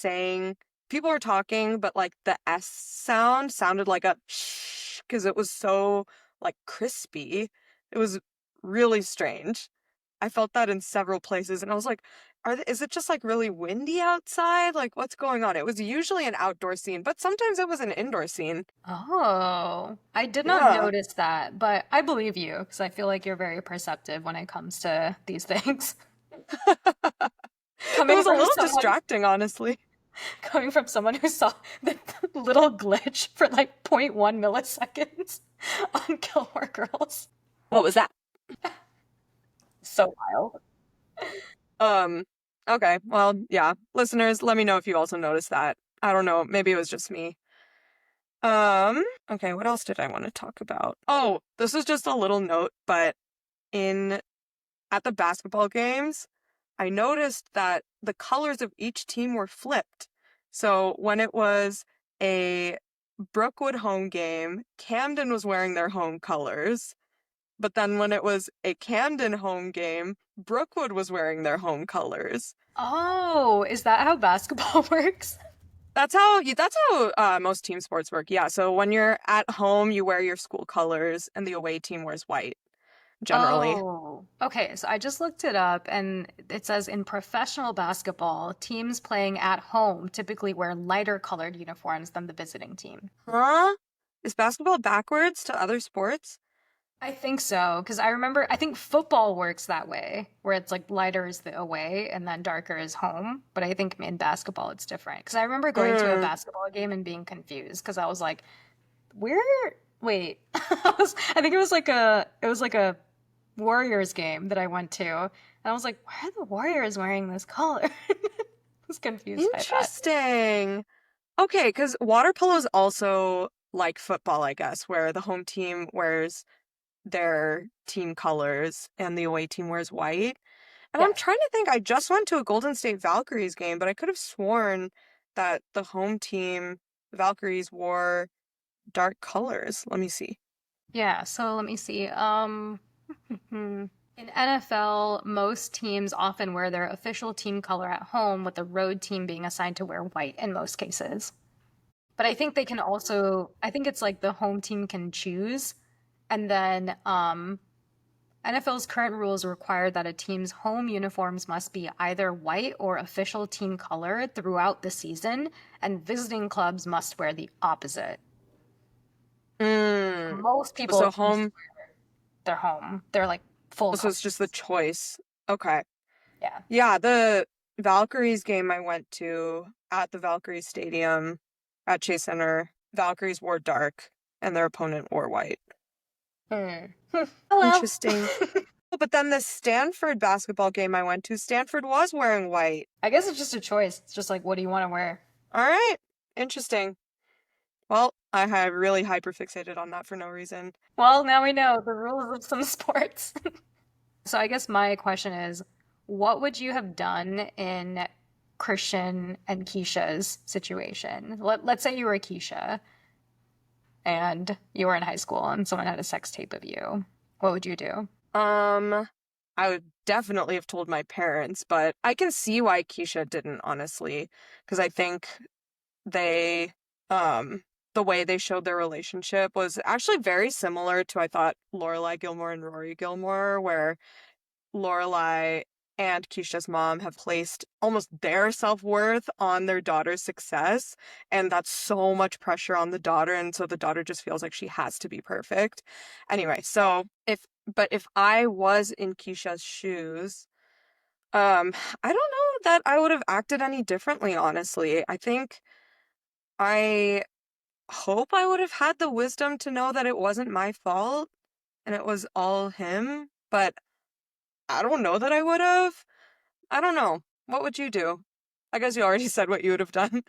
Speaker 2: talking, but like the S sound sounded like a shh because it was so like crispy. It was really strange. I felt that in several places, and I was like, is it just like really windy outside? Like, what's going on? It was usually an outdoor scene, but sometimes it was an indoor scene.
Speaker 1: Oh, I did not
Speaker 2: Yeah.
Speaker 1: notice that, but I believe you because I feel like you're very perceptive when it comes to these things.
Speaker 2: It
Speaker 1: Coming
Speaker 2: was a
Speaker 1: from
Speaker 2: little
Speaker 1: someone
Speaker 2: distracting, honestly.
Speaker 1: coming from someone who saw the little glitch for like zero point 0.1 milliseconds on Gilmore Girls.
Speaker 2: What was that?
Speaker 1: So wild.
Speaker 2: Um, okay. Well, yeah. Listeners, let me know if you also noticed that. I don't know. Maybe it was just me. Um, okay, what else did I want to talk about? Oh, this is just a little note, but in at the basketball games, I noticed that the colors of each team were flipped. So when it was a Brookwood home game, Camden was wearing their home colors. But then when it was a Camden home game, Brookwood was wearing their home colors.
Speaker 1: Oh, is that how basketball works?
Speaker 2: That's how most team sports work. Yeah, so when you're at home, you wear your school colors and the away team wears white generally.
Speaker 1: Oh, okay. So I just looked it up and it says in professional basketball, teams playing at home typically wear lighter colored uniforms than the visiting team.
Speaker 2: Huh? Is basketball backwards to other sports?
Speaker 1: I think so, because I think football works that way, where it's like lighter is the away and then darker is home. But I think in basketball it's different. Because I remember going to a
Speaker 2: Mm,
Speaker 1: basketball game and being confused because I was like, where? Wait, I think it was like a Warriors game that I went to, and I was like, why are the Warriors wearing this color? I was confused by that.
Speaker 2: interesting. Okay, because water polo is also like football, I guess, where the home team wears their team colors and the away team wears white. And I'm
Speaker 1: Yes.
Speaker 2: trying to think, I just went to a Golden State Valkyries game, but I could have sworn that the home team, Valkyries, wore dark colors. Let me see.
Speaker 1: Yeah, so let me see. In NFL, most teams often wear their official team color at home, with the road team being assigned to wear white in most cases. But I think they can also, I think it's like the home team can choose. And then NFL's current rules require that a team's home uniforms must be either white or official team color throughout the season, and visiting clubs must wear the opposite.
Speaker 2: Mm.
Speaker 1: Most people
Speaker 2: So
Speaker 1: choose
Speaker 2: home,
Speaker 1: their home. They're like full
Speaker 2: so it's just the
Speaker 1: colors.
Speaker 2: choice. Okay.
Speaker 1: Yeah.
Speaker 2: Yeah, the Valkyries game I went to at the Valkyries Stadium at Chase Center, Valkyries wore dark and their opponent wore white.
Speaker 1: Hmm. Oh well.
Speaker 2: Interesting. But then the Stanford basketball game I went to, Stanford was wearing white.
Speaker 1: I guess it's just a choice. It's just like, what do you want to wear?
Speaker 2: All right. Interesting. Well, I have really hyperfixated on that for no reason.
Speaker 1: Well, now we know the rules of some sports. So I guess my question is, what would you have done in Christian and Keisha's situation? Let's say you were Keisha and you were in high school and someone had a sex tape of you. What would you do?
Speaker 2: Um, I would definitely have told my parents, but I can see why Keisha didn't, honestly, because I think they, the way they showed their relationship was actually very similar to, I thought, Lorelai Gilmore and Rory Gilmore, where Lorelai and Keisha's mom have placed almost their self-worth on their daughter's success, and that's so much pressure on the daughter, and so the daughter just feels like she has to be perfect. Anyway, so if I was in Keisha's shoes, I don't know that I would have acted any differently, honestly. I think I hope I would have had the wisdom to know that it wasn't my fault and it was all him, but I don't know that I would have. I don't know. What would you do? I guess you already said what you would have done.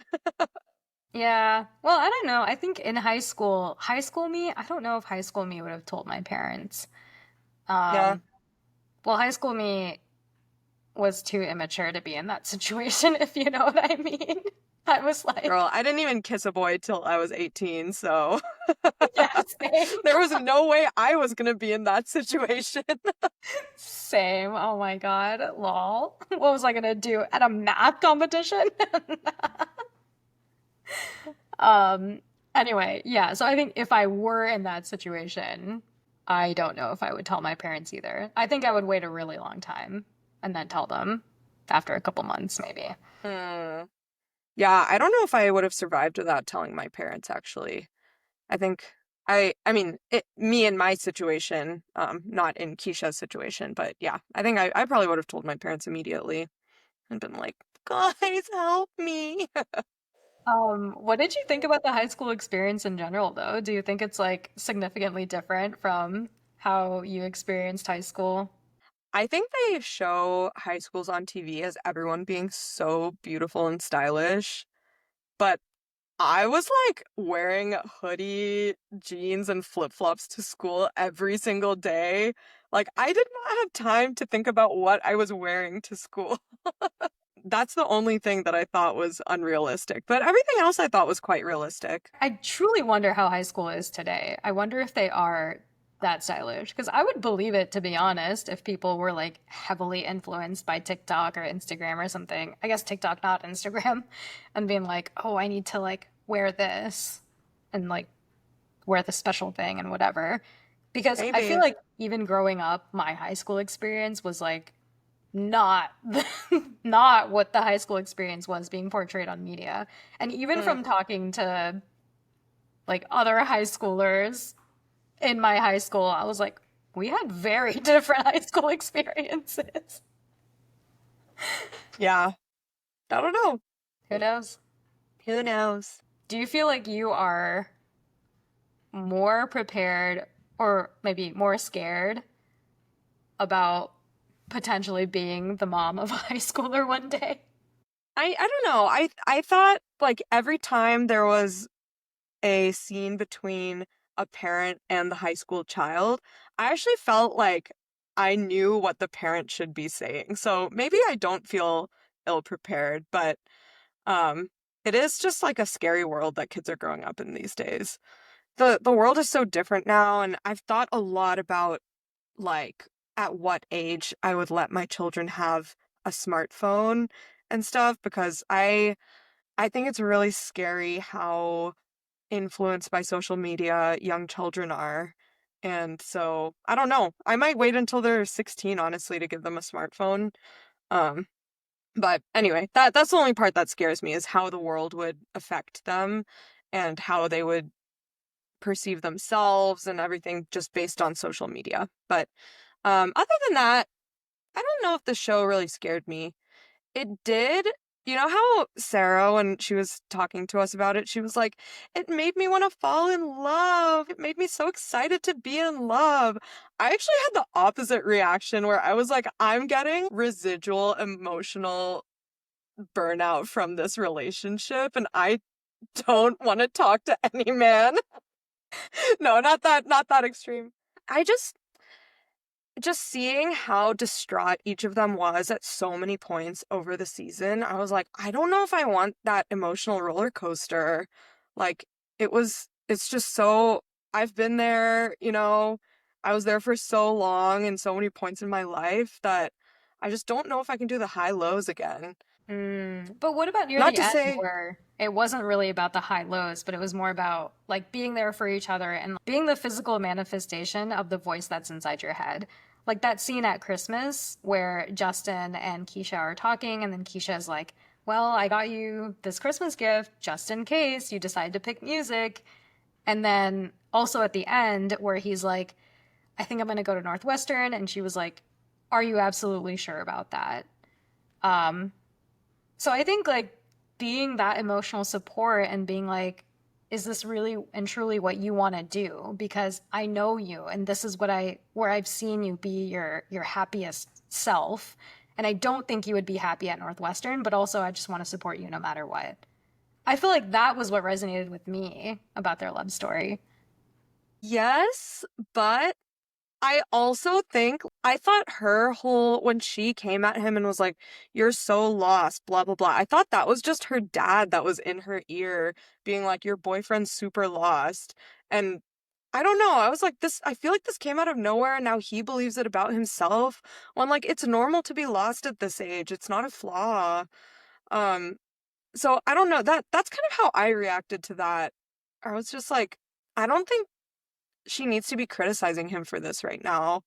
Speaker 1: Yeah. Well, I don't know. I think in high school me, I don't know if high school me would have told my parents.
Speaker 2: Yeah.
Speaker 1: Um, well, high school me was too immature to be in that situation, if you know what I mean. I was like,
Speaker 2: Girl, I didn't even kiss a boy till I was 18, so
Speaker 1: yeah, same.
Speaker 2: there was no way I was gonna be in that situation.
Speaker 1: Same. Oh my God. Lol. What was I gonna do at a math competition? Um, anyway, yeah, so I think if I were in that situation, I don't know if I would tell my parents either. I think I would wait a really long time and then tell them after a couple months, maybe.
Speaker 2: Hmm. Yeah, I don't know if I would have survived without telling my parents, actually. I think me in my situation, not in Keisha's situation, but yeah, I think I probably would have told my parents immediately and been like, guys, help me.
Speaker 1: What did you think about the high school experience in general, though? Do you think it's like significantly different from how you experienced high school?
Speaker 2: I think they show high schools on TV as everyone being so beautiful and stylish, but I was like wearing hoodie, jeans, and flip-flops to school every single day. Like, I did not have time to think about what I was wearing to school. That's the only thing that I thought was unrealistic, but everything else I thought was quite realistic.
Speaker 1: I truly wonder how high school is today. I wonder if they are that stylish. Because I would believe it, to be honest, if people were like heavily influenced by TikTok or Instagram or something. I guess TikTok, not Instagram, and being like, oh, I need to like wear this and like wear the special thing and whatever. Because I feel
Speaker 2: Maybe.
Speaker 1: like even growing up, my high school experience was like not not what the high school experience was being portrayed on media. And even
Speaker 2: Mm,
Speaker 1: from talking to like other high schoolers, in my high school. I was like, we had very different high school experiences.
Speaker 2: Yeah. I don't know.
Speaker 1: Who knows?
Speaker 2: Who knows?
Speaker 1: Do you feel like you are more prepared or maybe more scared about potentially being the mom of a high schooler one day?
Speaker 2: I don't know. I thought like every time there was a scene between a parent and the high school child, I actually felt like I knew what the parent should be saying. So maybe I don't feel ill prepared, but um it is just like a scary world that kids are growing up in these days. The world is so different now, and I've thought a lot about like at what age I would let my children have a smartphone and stuff because I think it's really scary how influenced by social media young children are. And so, I don't know. I might wait until they're 16 honestly to give them a smartphone. Um but anyway, that's the only part that scares me is how the world would affect them and how they would perceive themselves and everything just based on social media. But other than that, I don't know if the show really scared me. It did. You know how Sarah, when she was talking to us about it, she was like, it made me want to fall in love. It made me so excited to be in love. I actually had the opposite reaction where I was like, I'm getting residual emotional burnout from this relationship, and I don't want to talk to any man. No, not that extreme. I just seeing how distraught each of them was at so many points over the season, I was like, I don't know if I want that emotional roller coaster. Like, it's just so, I've been there, I was there for so long and so many points in my life that I just don't know if I can do the high lows again.
Speaker 1: But what about near
Speaker 2: Not
Speaker 1: the
Speaker 2: to
Speaker 1: end
Speaker 2: say,
Speaker 1: where it wasn't really about the high lows, but it was more about like being there for each other and being the physical manifestation of the voice that's inside your head? Like that scene at Christmas where Justin and Keisha are talking, and then Keisha's like, well, I got you this Christmas gift just in case you decide to pick music. And then also at the end where he's like, I think I'm going to go to Northwestern. And she was like, are you absolutely sure about that? Um, so I think like being that emotional support and being like, is this really and truly what you want to do? Because I know you and this is what I where I've seen you be your happiest self. And I don't think you would be happy at Northwestern, but also I just want to support you no matter what. I feel like that was what resonated with me about their love story.
Speaker 2: yes, but I also think I thought her whole when she came at him and was like, "You're so lost," blah blah blah. I thought that was just her dad that was in her ear being like, "Your boyfriend's super lost." And I don't know. I was like, this I feel like this came out of nowhere and now he believes it about himself. When like it's normal to be lost at this age. It's not a flaw. Um so I don't know. That's kind of how I reacted to that. I was just like, I don't think she needs to be criticizing him for this right now.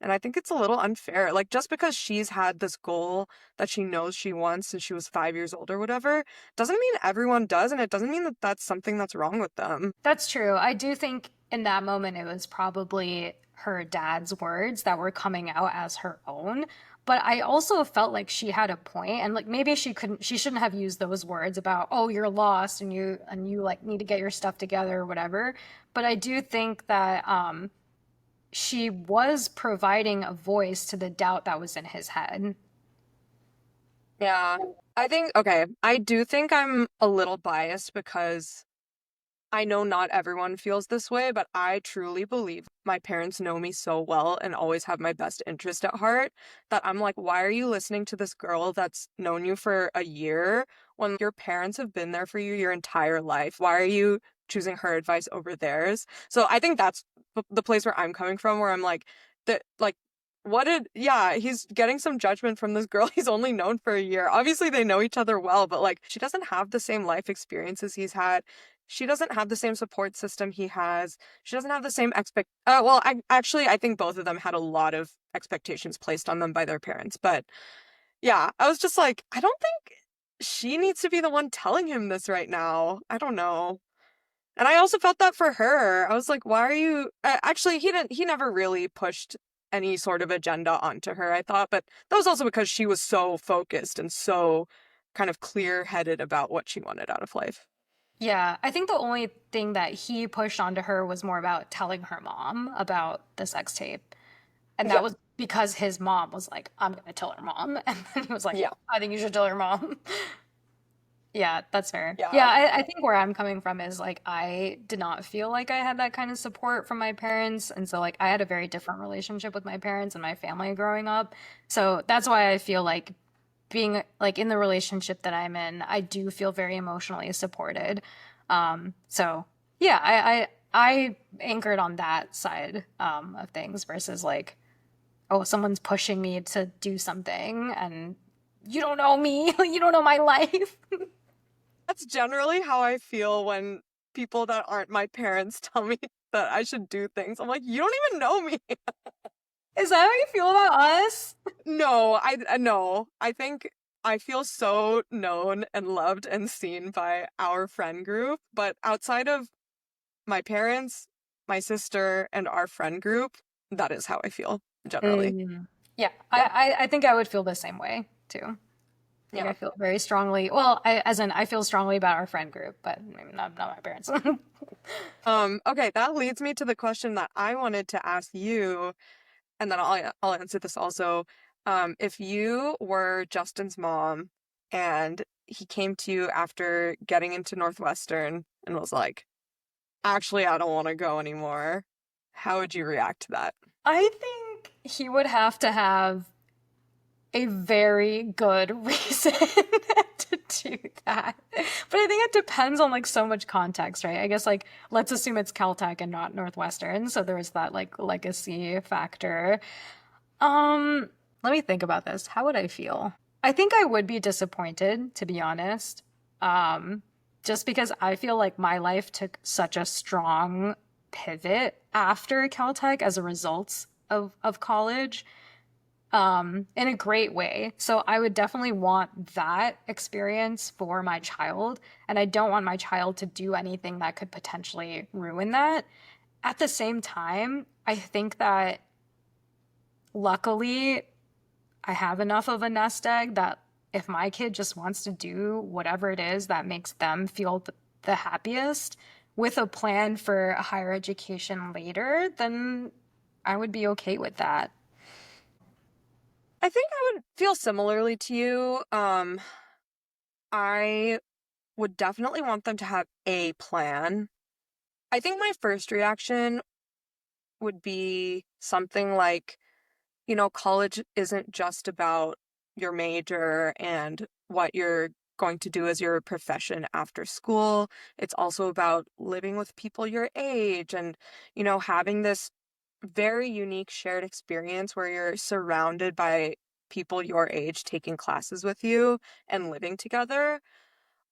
Speaker 2: And I think it's a little unfair. Like, just because she's had this goal that she knows she wants since she was 5 years old or whatever, doesn't mean everyone does. And it doesn't mean that that's something that's wrong with them.
Speaker 1: That's true. I do think in that moment it was probably her dad's words that were coming out as her own. But I also felt like she had a point, and like maybe she shouldn't have used those words about, oh, you're lost and you like need to get your stuff together or whatever. But I do think that she was providing a voice to the doubt that was in his head.
Speaker 2: Yeah. I think, okay, I do think I'm a little biased because I know not everyone feels this way, but I truly believe my parents know me so well and always have my best interest at heart that I'm like, why are you listening to this girl that's known you for a year when your parents have been there for you your entire life? Why are you choosing her advice over theirs? So I think that's the place where I'm coming from, where I'm like, that, like, yeah, he's getting some judgment from this girl he's only known for a year. Obviously, they know each other well, but like, she doesn't have the same life experiences he's had. She doesn't have the same support system he has. She doesn't have the same well, I think both of them had a lot of expectations placed on them by their parents. But yeah, I was just like, I don't think she needs to be the one telling him this right now. I don't know. And I also felt that for her. I was like, why are you actually he never really pushed any sort of agenda onto her, I thought, but that was also because she was so focused and so kind of clear-headed about what she wanted out of life.
Speaker 1: Yeah, I think the only thing that he pushed onto her was more about telling her mom about the sex tape. And
Speaker 2: Yeah.
Speaker 1: that was because his mom was like, I'm going to tell her mom. And then he was like,
Speaker 2: Yeah.
Speaker 1: I think you should tell her mom. Yeah, that's fair. Yeah,
Speaker 2: Yeah.
Speaker 1: I think where I'm coming from is like, I did not feel like I had that kind of support from my parents. And so, like, I had a very different relationship with my parents and my family growing up. So that's why I feel like being like in the relationship that I'm in, I do feel very emotionally supported. So yeah, I anchored on that side of things versus like, oh, someone's pushing me to do something and you don't know me, you don't know my life.
Speaker 2: That's generally how I feel when people that aren't my parents tell me that I should do things. I'm like, you don't even know me.
Speaker 1: Is that how you feel about us?
Speaker 2: No, no. I think I feel so known and loved and seen by our friend group, but outside of my parents, my sister, and our friend group, that is how I feel generally.
Speaker 1: Mm. Yeah,
Speaker 2: Yeah.
Speaker 1: I think I would feel the same way too. Like
Speaker 2: Yeah.
Speaker 1: I feel very strongly. Well, as in I feel strongly about our friend group, but maybe not my parents.
Speaker 2: Okay, that leads me to the question that I wanted to ask you, and then I'll answer this also. If you were Justin's mom and he came to you after getting into Northwestern and was like, actually, I don't want to go anymore, how would you react to that?
Speaker 1: I think he would have to have a very good reason to do that. But I think it depends on like so much context, right? I guess like let's assume it's Caltech and not Northwestern, so there's that like legacy factor. Um, Let me think about this. How would I feel? I think I would be disappointed, to be honest. Um, just because I feel like my life took such a strong pivot after Caltech as a result of college, in a great way. So I would definitely want that experience for my child, and I don't want my child to do anything that could potentially ruin that. At the same time, I think that luckily I have enough of a nest egg that if my kid just wants to do whatever it is that makes them feel the happiest with a plan for a higher education later, then I would be okay with that.
Speaker 2: I think I would feel similarly to you. I would definitely want them to have a plan. I think my first reaction would be something like, college isn't just about your major and what you're going to do as your profession after school. It's also about living with people your age and, having this very unique shared experience where you're surrounded by people your age taking classes with you and living together.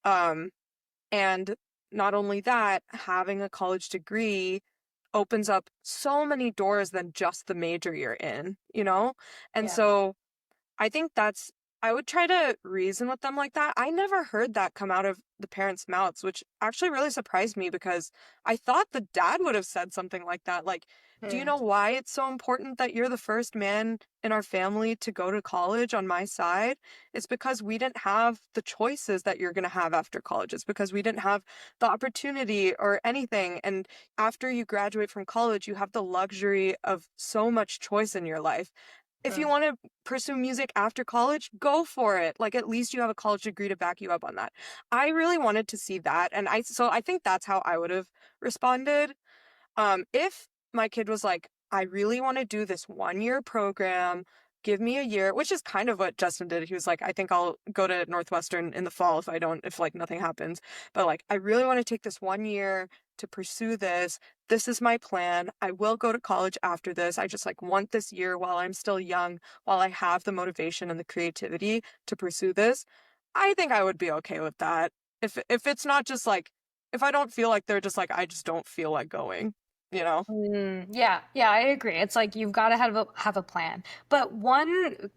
Speaker 2: Um, and not only that, having a college degree opens up so many doors than just the major you're in? And
Speaker 1: Yeah.
Speaker 2: so I think I would try to reason with them like that. I never heard that come out of the parents' mouths, which actually really surprised me because I thought the dad would have said something like that. Like, do you
Speaker 1: Hmm.
Speaker 2: know why it's so important that you're the first man in our family to go to college on my side? It's because we didn't have the choices that you're going to have after college. It's because we didn't have the opportunity or anything. And after you graduate from college, you have the luxury of so much choice in your life. If you
Speaker 1: Hmm.
Speaker 2: want to pursue music after college, go for it. Like at least you have a college degree to back you up on that. I really wanted to see that, and I think that's how I would have responded. If my kid was like, I really want to do this 1 year program, give me a year, which is kind of what Justin did. He was like, I think I'll go to Northwestern in the fall if like nothing happens. But like, I really want to take this 1 year to pursue this. This is my plan. I will go to college after this. I just like want this year while I'm still young, while I have the motivation and the creativity to pursue this. I think I would be okay with that. If it's not just like, if I don't feel like they're just like, I just don't feel like going, you know?
Speaker 1: Yeah, yeah, I agree. It's like you've got to have a plan. But one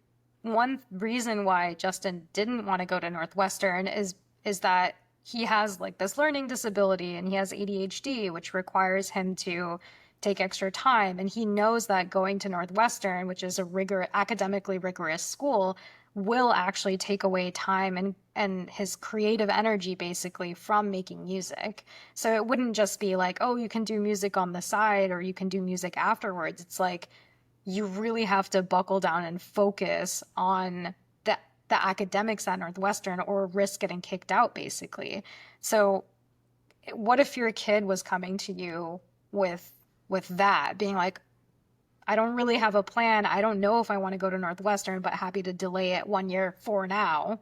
Speaker 1: reason why Justin didn't want to go to Northwestern is that he has like this learning disability and he has ADHD, which requires him to take extra time. And he knows that going to Northwestern, which is a academically rigorous school, will actually take away time and his creative energy basically from making music. So it wouldn't just be like, oh, you can do music on the side or you can do music afterwards. It's like you really have to buckle down and focus on the academics at Northwestern or risk getting kicked out basically. So what if your kid was coming to you with that, being like, I don't really have a plan. I don't know if I want to go to Northwestern, but happy to delay it 1 year for now.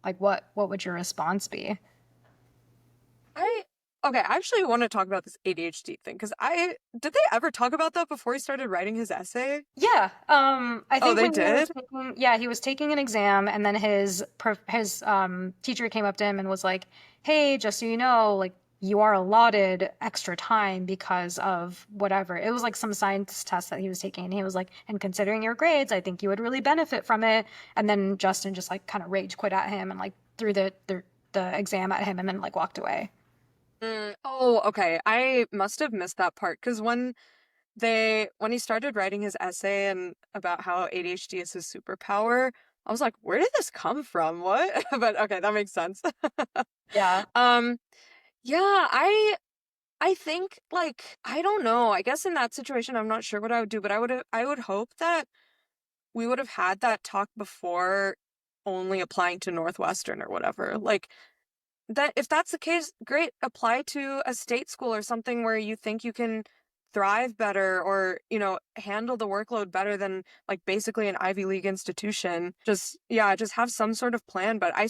Speaker 1: Like what would your response be?
Speaker 2: I okay, I actually want to talk about this ADHD thing because I did they ever talk about that before he started writing his essay?
Speaker 1: Yeah, I
Speaker 2: Oh,
Speaker 1: think
Speaker 2: they
Speaker 1: when
Speaker 2: did?
Speaker 1: he was taking an exam, and then his teacher came up to him and was like, "Hey, just so you know, like you are allotted extra time because of whatever." It was like some science test that he was taking, and he was like, "And considering your grades, I think you would really benefit from it." And then Justin just like kind of rage quit at him and like threw the exam at him, and then like walked away.
Speaker 2: Oh, okay. I must have missed that part because when he started writing his essay and about how ADHD is his superpower, I was like, where did this come from? What? But okay, that makes sense.
Speaker 1: Yeah.
Speaker 2: Um, yeah, I think like I don't know. I guess in that situation I'm not sure what I would do, but I would hope that we would have had that talk before only applying to Northwestern or whatever. Like that if that's the case, great, apply to a state school or something where you think you can thrive better or, handle the workload better than like basically an Ivy League institution. Just yeah, just have some sort of plan, but I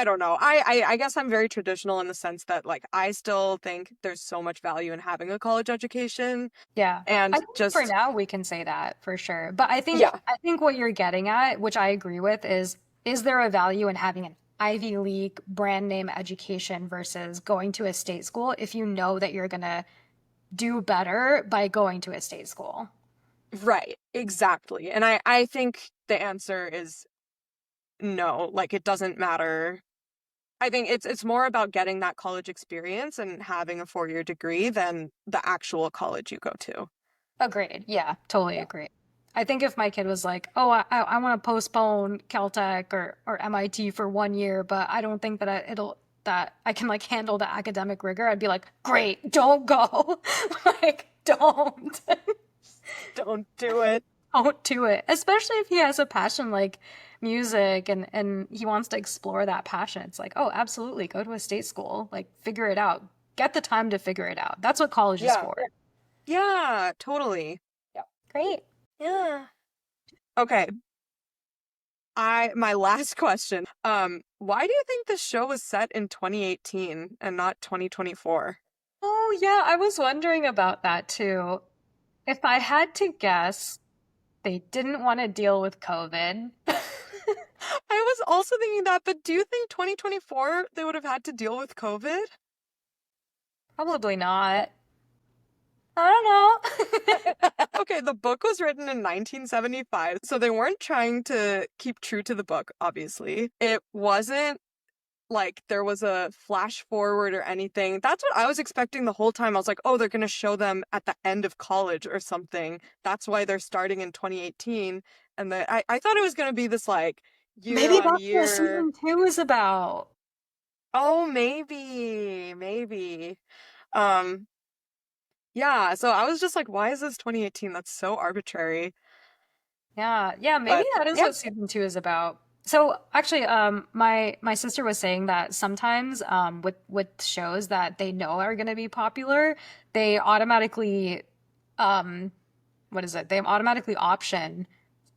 Speaker 2: don't know. I guess I'm very traditional in the sense that like I still think there's so much value in having a college education
Speaker 1: Yeah. I
Speaker 2: and
Speaker 1: think for
Speaker 2: just
Speaker 1: now we can say that for sure. But
Speaker 2: yeah.
Speaker 1: I think what you're getting at, which I agree with, is there a value in having an Ivy League brand name education versus going to a state school if you know that you're gonna do better by going to a state school?
Speaker 2: Right, exactly. And I think the answer is no, like it doesn't matter. I think it's more about getting that college experience and having a 4-year degree than the actual college you go to.
Speaker 1: Agreed. Yeah, totally agree. I think if my kid was like, "Oh, I want to postpone Caltech or MIT for 1 year, but I don't think that that I can like handle the academic rigor," I'd be like, "Great, don't go. Like, don't."
Speaker 2: Don't do it.
Speaker 1: Don't do it. Especially if he has a passion like music and he wants to explore that passion. It's like, oh, absolutely, go to a state school. Like, figure it out. Get the time to figure it out. That's what college is
Speaker 2: Yeah.
Speaker 1: for.
Speaker 2: Yeah, totally.
Speaker 1: Yeah. Great.
Speaker 2: Yeah. Okay. My last question. Why do you think the show was set in 2018 and not 2024?
Speaker 1: Oh, yeah, I was wondering about that too. If I had to guess, they didn't want to deal with COVID.
Speaker 2: I was also thinking that, but do you think 2024 they would have had to deal with COVID?
Speaker 1: Probably not. I don't know.
Speaker 2: Okay, the book was written in 1975, so they weren't trying to keep true to the book, obviously. It wasn't like there was a flash forward or anything. That's what I was expecting the whole time. I was like, oh, they're going to show them at the end of college or something. That's why they're starting in 2018. And I thought it was going to be this like year
Speaker 1: Maybe
Speaker 2: on
Speaker 1: that's what
Speaker 2: year.
Speaker 1: season two is about.
Speaker 2: Oh, maybe. Um, yeah, so I was just like, why is this 2018? That's so arbitrary.
Speaker 1: Yeah, yeah, maybe
Speaker 2: But
Speaker 1: that is
Speaker 2: yeah.
Speaker 1: what season two is about. So actually, my sister was saying that sometimes, with shows that they know are going to be popular, they automatically, um, what is it? They automatically option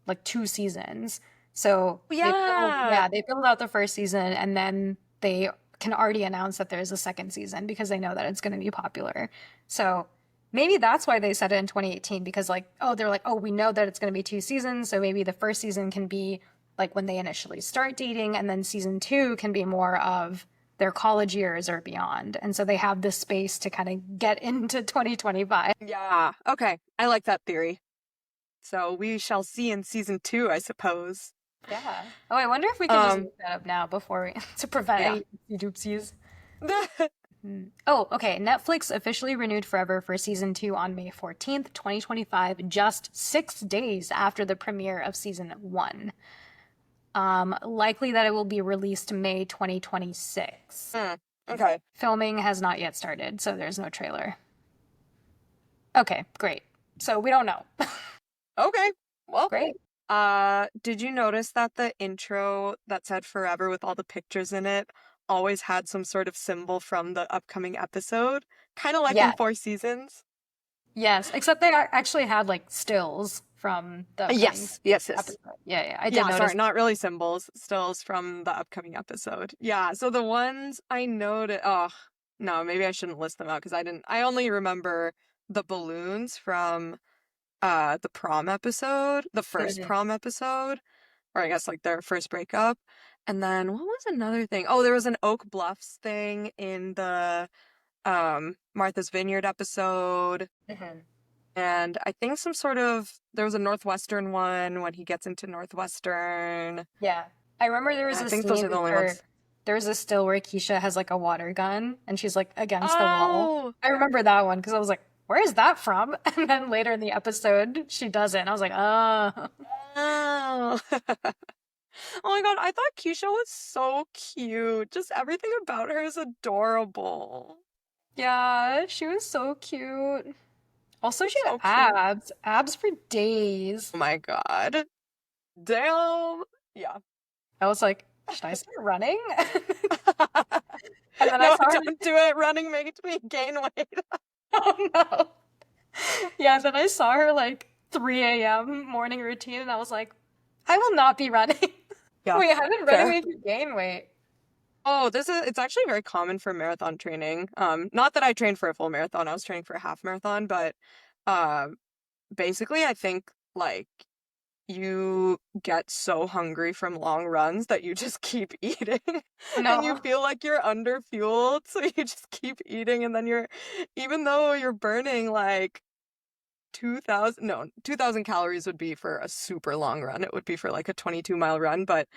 Speaker 1: like 2 seasons. So
Speaker 2: Yeah.
Speaker 1: they build out the first season, and then they can already announce that there's a second season because they know that it's going to be popular. So maybe that's why they said it in 2018 because like, oh, they're like, oh, we know that it's going to be 2 seasons, so maybe the first season can be like when they initially start dating, and then season two can be more of their college years or beyond. And so they have this space to kind of get into 2025.
Speaker 2: Yeah. Okay. I like that theory. So we shall see in season 2, I suppose.
Speaker 1: Yeah. Oh, I wonder if we can just
Speaker 2: Um,
Speaker 1: look that up now before we to prevent
Speaker 2: yeah.
Speaker 1: any oopsies. Oh, okay. Netflix officially renewed Forever for season 2 on May 14th, 2025, just 6 days after the premiere of season 1. Likely that it will be released May 2026.
Speaker 2: Hmm, okay.
Speaker 1: Filming has not yet started, so there's no trailer. Okay, great. So we don't know.
Speaker 2: Okay. Well,
Speaker 1: Great.
Speaker 2: did you notice that the intro that said Forever with all the pictures in it always had some sort of symbol from the upcoming episode? Kind of like in
Speaker 1: Yeah.
Speaker 2: Four Seasons?
Speaker 1: Yes, except they actually had like stills from the upcoming
Speaker 2: Yes, yes, yes.
Speaker 1: episode. Yeah, yeah, I did
Speaker 2: Yeah, sorry,
Speaker 1: notice.
Speaker 2: not really symbols, stills from the upcoming episode. Yeah, so the ones I noted, oh, no, maybe I shouldn't list them out because I only remember the balloons from the prom episode, the first
Speaker 1: Mhm.
Speaker 2: prom episode, or I guess like their first breakup. And then what was another thing? Oh, there was an Oak Bluffs thing in the Martha's Vineyard episode.
Speaker 1: Mhm.
Speaker 2: And I think there was a Northwestern one when he gets into Northwestern.
Speaker 1: Yeah. I remember there was
Speaker 2: I
Speaker 1: a
Speaker 2: think those
Speaker 1: scene
Speaker 2: are the only
Speaker 1: where
Speaker 2: ones.
Speaker 1: there was a still where Keisha has like a water gun and she's like against the wall.
Speaker 2: Oh,
Speaker 1: I remember that one because I was like, where is that from? And then later in the episode, she does it. And I was like, oh.
Speaker 2: oh. Oh my God, I thought Keisha was so cute. Just everything about her is adorable.
Speaker 1: Yeah, she was so cute. Also, she had
Speaker 2: So cute.
Speaker 1: abs for days.
Speaker 2: Oh my God. Damn. Yeah.
Speaker 1: I was like, should I start running? And then I
Speaker 2: No,
Speaker 1: saw her,
Speaker 2: don't do it. Running makes me gain weight.
Speaker 1: oh no. Yeah, then I saw her like 3 a.m. morning routine, and I was like, I will not be running.
Speaker 2: Yeah,
Speaker 1: Wait, how did running
Speaker 2: fair.
Speaker 1: make you gain weight?
Speaker 2: Oh, it's actually very common for marathon training. Not that I trained for a full marathon, I was training for a half marathon, but um basically I think like you get so hungry from long runs that you just keep eating and you
Speaker 1: No.
Speaker 2: feel like you're under fueled, so you just keep eating and then even though you're burning like 2,000 calories would be for a super long run. It would be for like a 22-mile run, but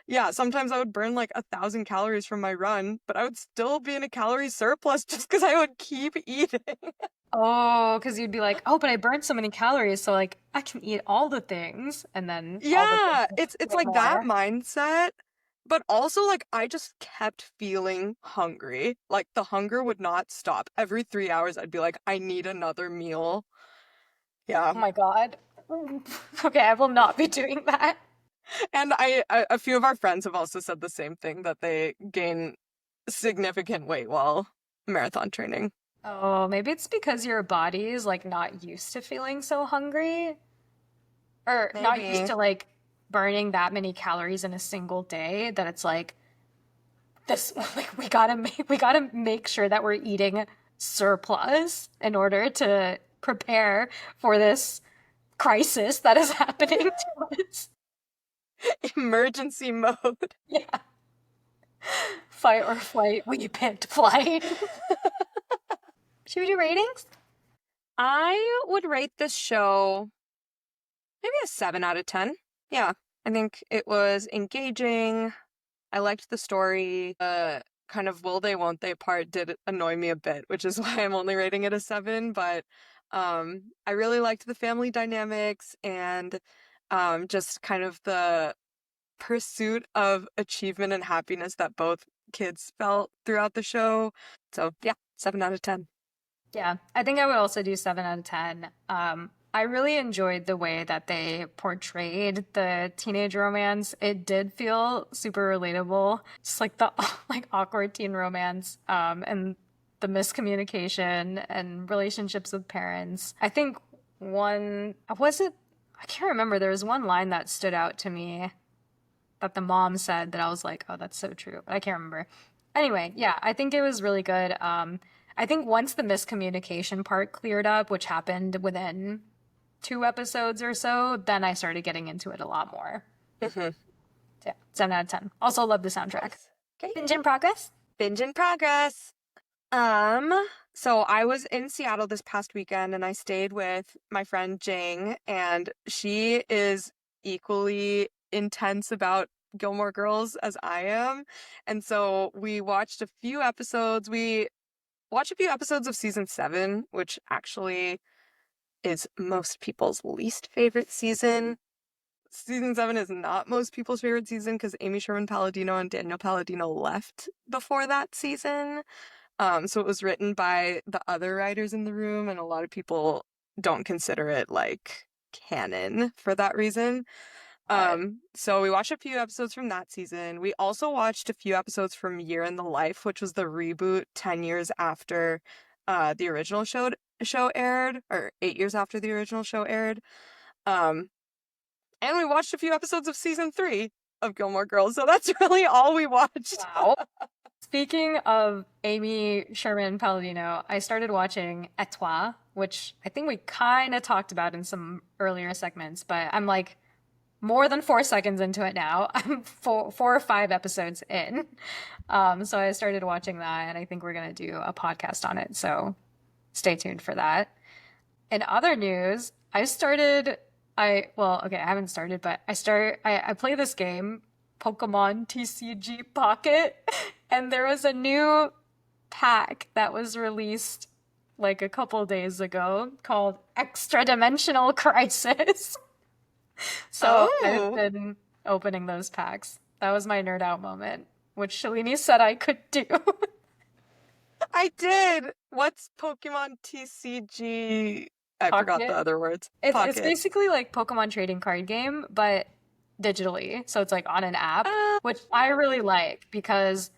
Speaker 2: yeah, sometimes I would burn like 1,000 calories from my run, but I would still be in a calorie surplus just because I would keep eating.
Speaker 1: Oh, because you'd be like, oh, but I burned so many calories, so like I can eat all the things, and then all the things
Speaker 2: Yeah, it's
Speaker 1: way
Speaker 2: like that
Speaker 1: more.
Speaker 2: mindset, but also like I just kept feeling hungry. Like the hunger would not stop. Every 3 hours, I'd be like, I need another meal. Yeah,
Speaker 1: Oh my God. Okay, I will not be doing that.
Speaker 2: and a few of our friends have also said the same thing that they gain significant weight while marathon training.
Speaker 1: Oh, maybe it's because your body is like not used to feeling so hungry, or not used
Speaker 2: Maybe.
Speaker 1: to like burning that many calories in a single day that it's like this like we gotta make sure that we're eating surplus in order to prepare for this crisis that is happening to us.
Speaker 2: Emergency mode.
Speaker 1: Yeah. Fight or flight, we picked flight. Should we do ratings?
Speaker 2: I would rate this show maybe a 7 out of 10. Yeah, I think it was engaging. I liked the story. Kind of will they, won't they part did annoy me a bit, which is why I'm only rating it a 7. But I really liked the family dynamics and just kind of the pursuit of achievement and happiness that both kids felt throughout the show. So yeah, 7 out of 10.
Speaker 1: Yeah, I think I would also do 7 out of 10. I really enjoyed the way that they portrayed the teenage romance. It did feel super relatable, just like the like awkward teen romance, and the miscommunication and relationships with parents. I think one was it. I can't remember. There was one line that stood out to me that the mom said that I was like, oh, that's so true. But I can't remember. Anyway, yeah, I think it was really good. I think once the miscommunication part cleared up, which happened within 2 episodes or so, then I started getting into it a lot more.
Speaker 2: Mhm.
Speaker 1: Yeah, 7 out of 10. Also love the soundtrack.
Speaker 2: Nice. Okay.
Speaker 1: Binge in progress?
Speaker 2: Binge in progress. Um, so I was in Seattle this past weekend and I stayed with my friend Jing, and she is equally intense about Gilmore Girls as I am. And so we watched a few episodes. We watched a few episodes of season 7, which actually is most people's least favorite season. Season 7 is not most people's favorite season because Amy Sherman-Palladino and Daniel Palladino left before that season. So it was written by the other writers in the room, and a lot of people don't consider it like canon for that reason. So we watched a few episodes from that season. We also watched a few episodes from Year in the Life, which was the reboot 10 years after the original show aired, or 8 years after the original show aired. And we watched a few episodes of season 3 of Gilmore Girls, so that's really all we watched.
Speaker 1: Wow. Speaking of Amy Sherman-Palladino, I started watching Étoile, which I think we kind of talked about in some earlier segments, but I'm like more than 4 seconds into it now. I'm 4 or 5 episodes in. So I started watching that, and I think we're going to do a podcast on it, so stay tuned for that. In other news, I haven't started, but I play this game, Pokemon TCG Pocket, and there was a new pack that was released like a couple days ago called Extra Dimensional Crisis. So I've been opening those packs. That was my nerd out moment, which Shalini said I could do.
Speaker 2: I did! What's Pokemon TCG? I forgot the other words.
Speaker 1: It's basically like Pokemon trading card game, but digitally. So it's like on an app, which I really like because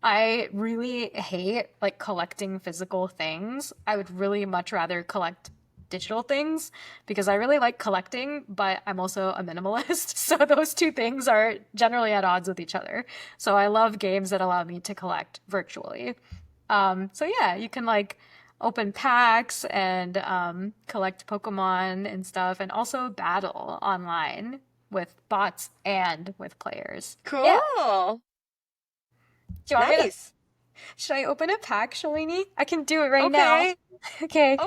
Speaker 1: I really hate like collecting physical things. I would really much rather collect digital things because I really like collecting, but I'm also a minimalist. So those two things are generally at odds with each other. So I love games that allow me to collect virtually. So yeah, you can like open packs and collect Pokemon and stuff, and also battle online with bots and with players.
Speaker 2: Cool.
Speaker 1: Yeah. Do you want me to, should I open a pack, Shalini? I can do it right now. Okay.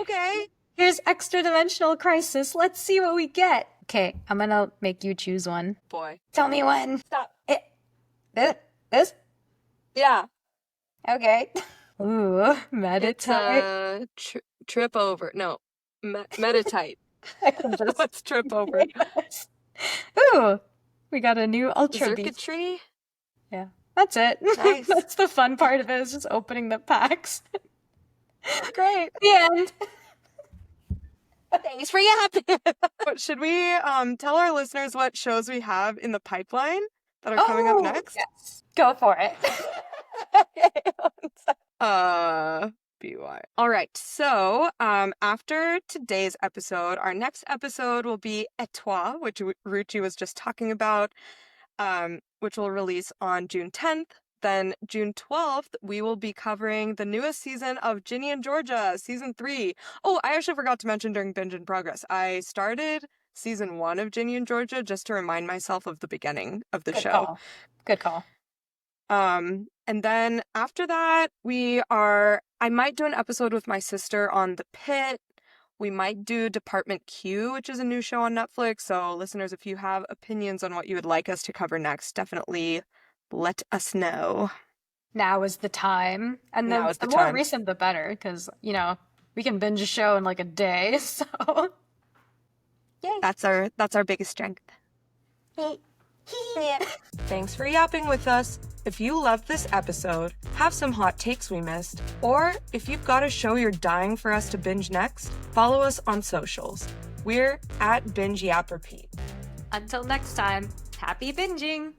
Speaker 1: Here's Extra Dimensional Crisis. Let's see what we get. Okay, I'm gonna make you choose one.
Speaker 2: Boy.
Speaker 1: Tell me when.
Speaker 2: Stop.
Speaker 1: This?
Speaker 2: Yeah.
Speaker 1: Okay. Ooh, meditate.
Speaker 2: It's trip over. No, meditate.
Speaker 1: I can just...
Speaker 2: What's trip over?
Speaker 1: Ooh, we got a new Ultra Beast.
Speaker 2: Circuitry?
Speaker 1: Yeah, that's it.
Speaker 2: Nice.
Speaker 1: That's the fun part of it, is just opening the packs.
Speaker 2: Great.
Speaker 1: The end.
Speaker 2: Thanks for yapping. Should we tell our listeners what shows we have in the pipeline that are coming up next?
Speaker 1: Yes. Go for it.
Speaker 2: BYR. All right. So, after today's episode, our next episode will be Étoile, which Ruchi was just talking about, which will release on June 10th. Then June 12th, we will be covering the newest season of Ginny and Georgia, season 3. Oh, I actually forgot to mention during Binge in Progress, I started season 1 of Ginny and Georgia just to remind myself of the beginning of the show.
Speaker 1: Good call.
Speaker 2: And then after that, I might do an episode with my sister on The Pit. We might do Department Q, which is a new show on Netflix. So listeners, if you have opinions on what you would like us to cover next, definitely let us know.
Speaker 1: Now is the time. And then the more recent, the better, because, we can binge a show in like a day, so. Yay.
Speaker 2: That's our biggest strength. Thanks for yapping with us. If you loved this episode, have some hot takes we missed, or if you've got a show you're dying for us to binge next, follow us on socials. We're at Binge Yap Repeat.
Speaker 1: Until next time, happy binging!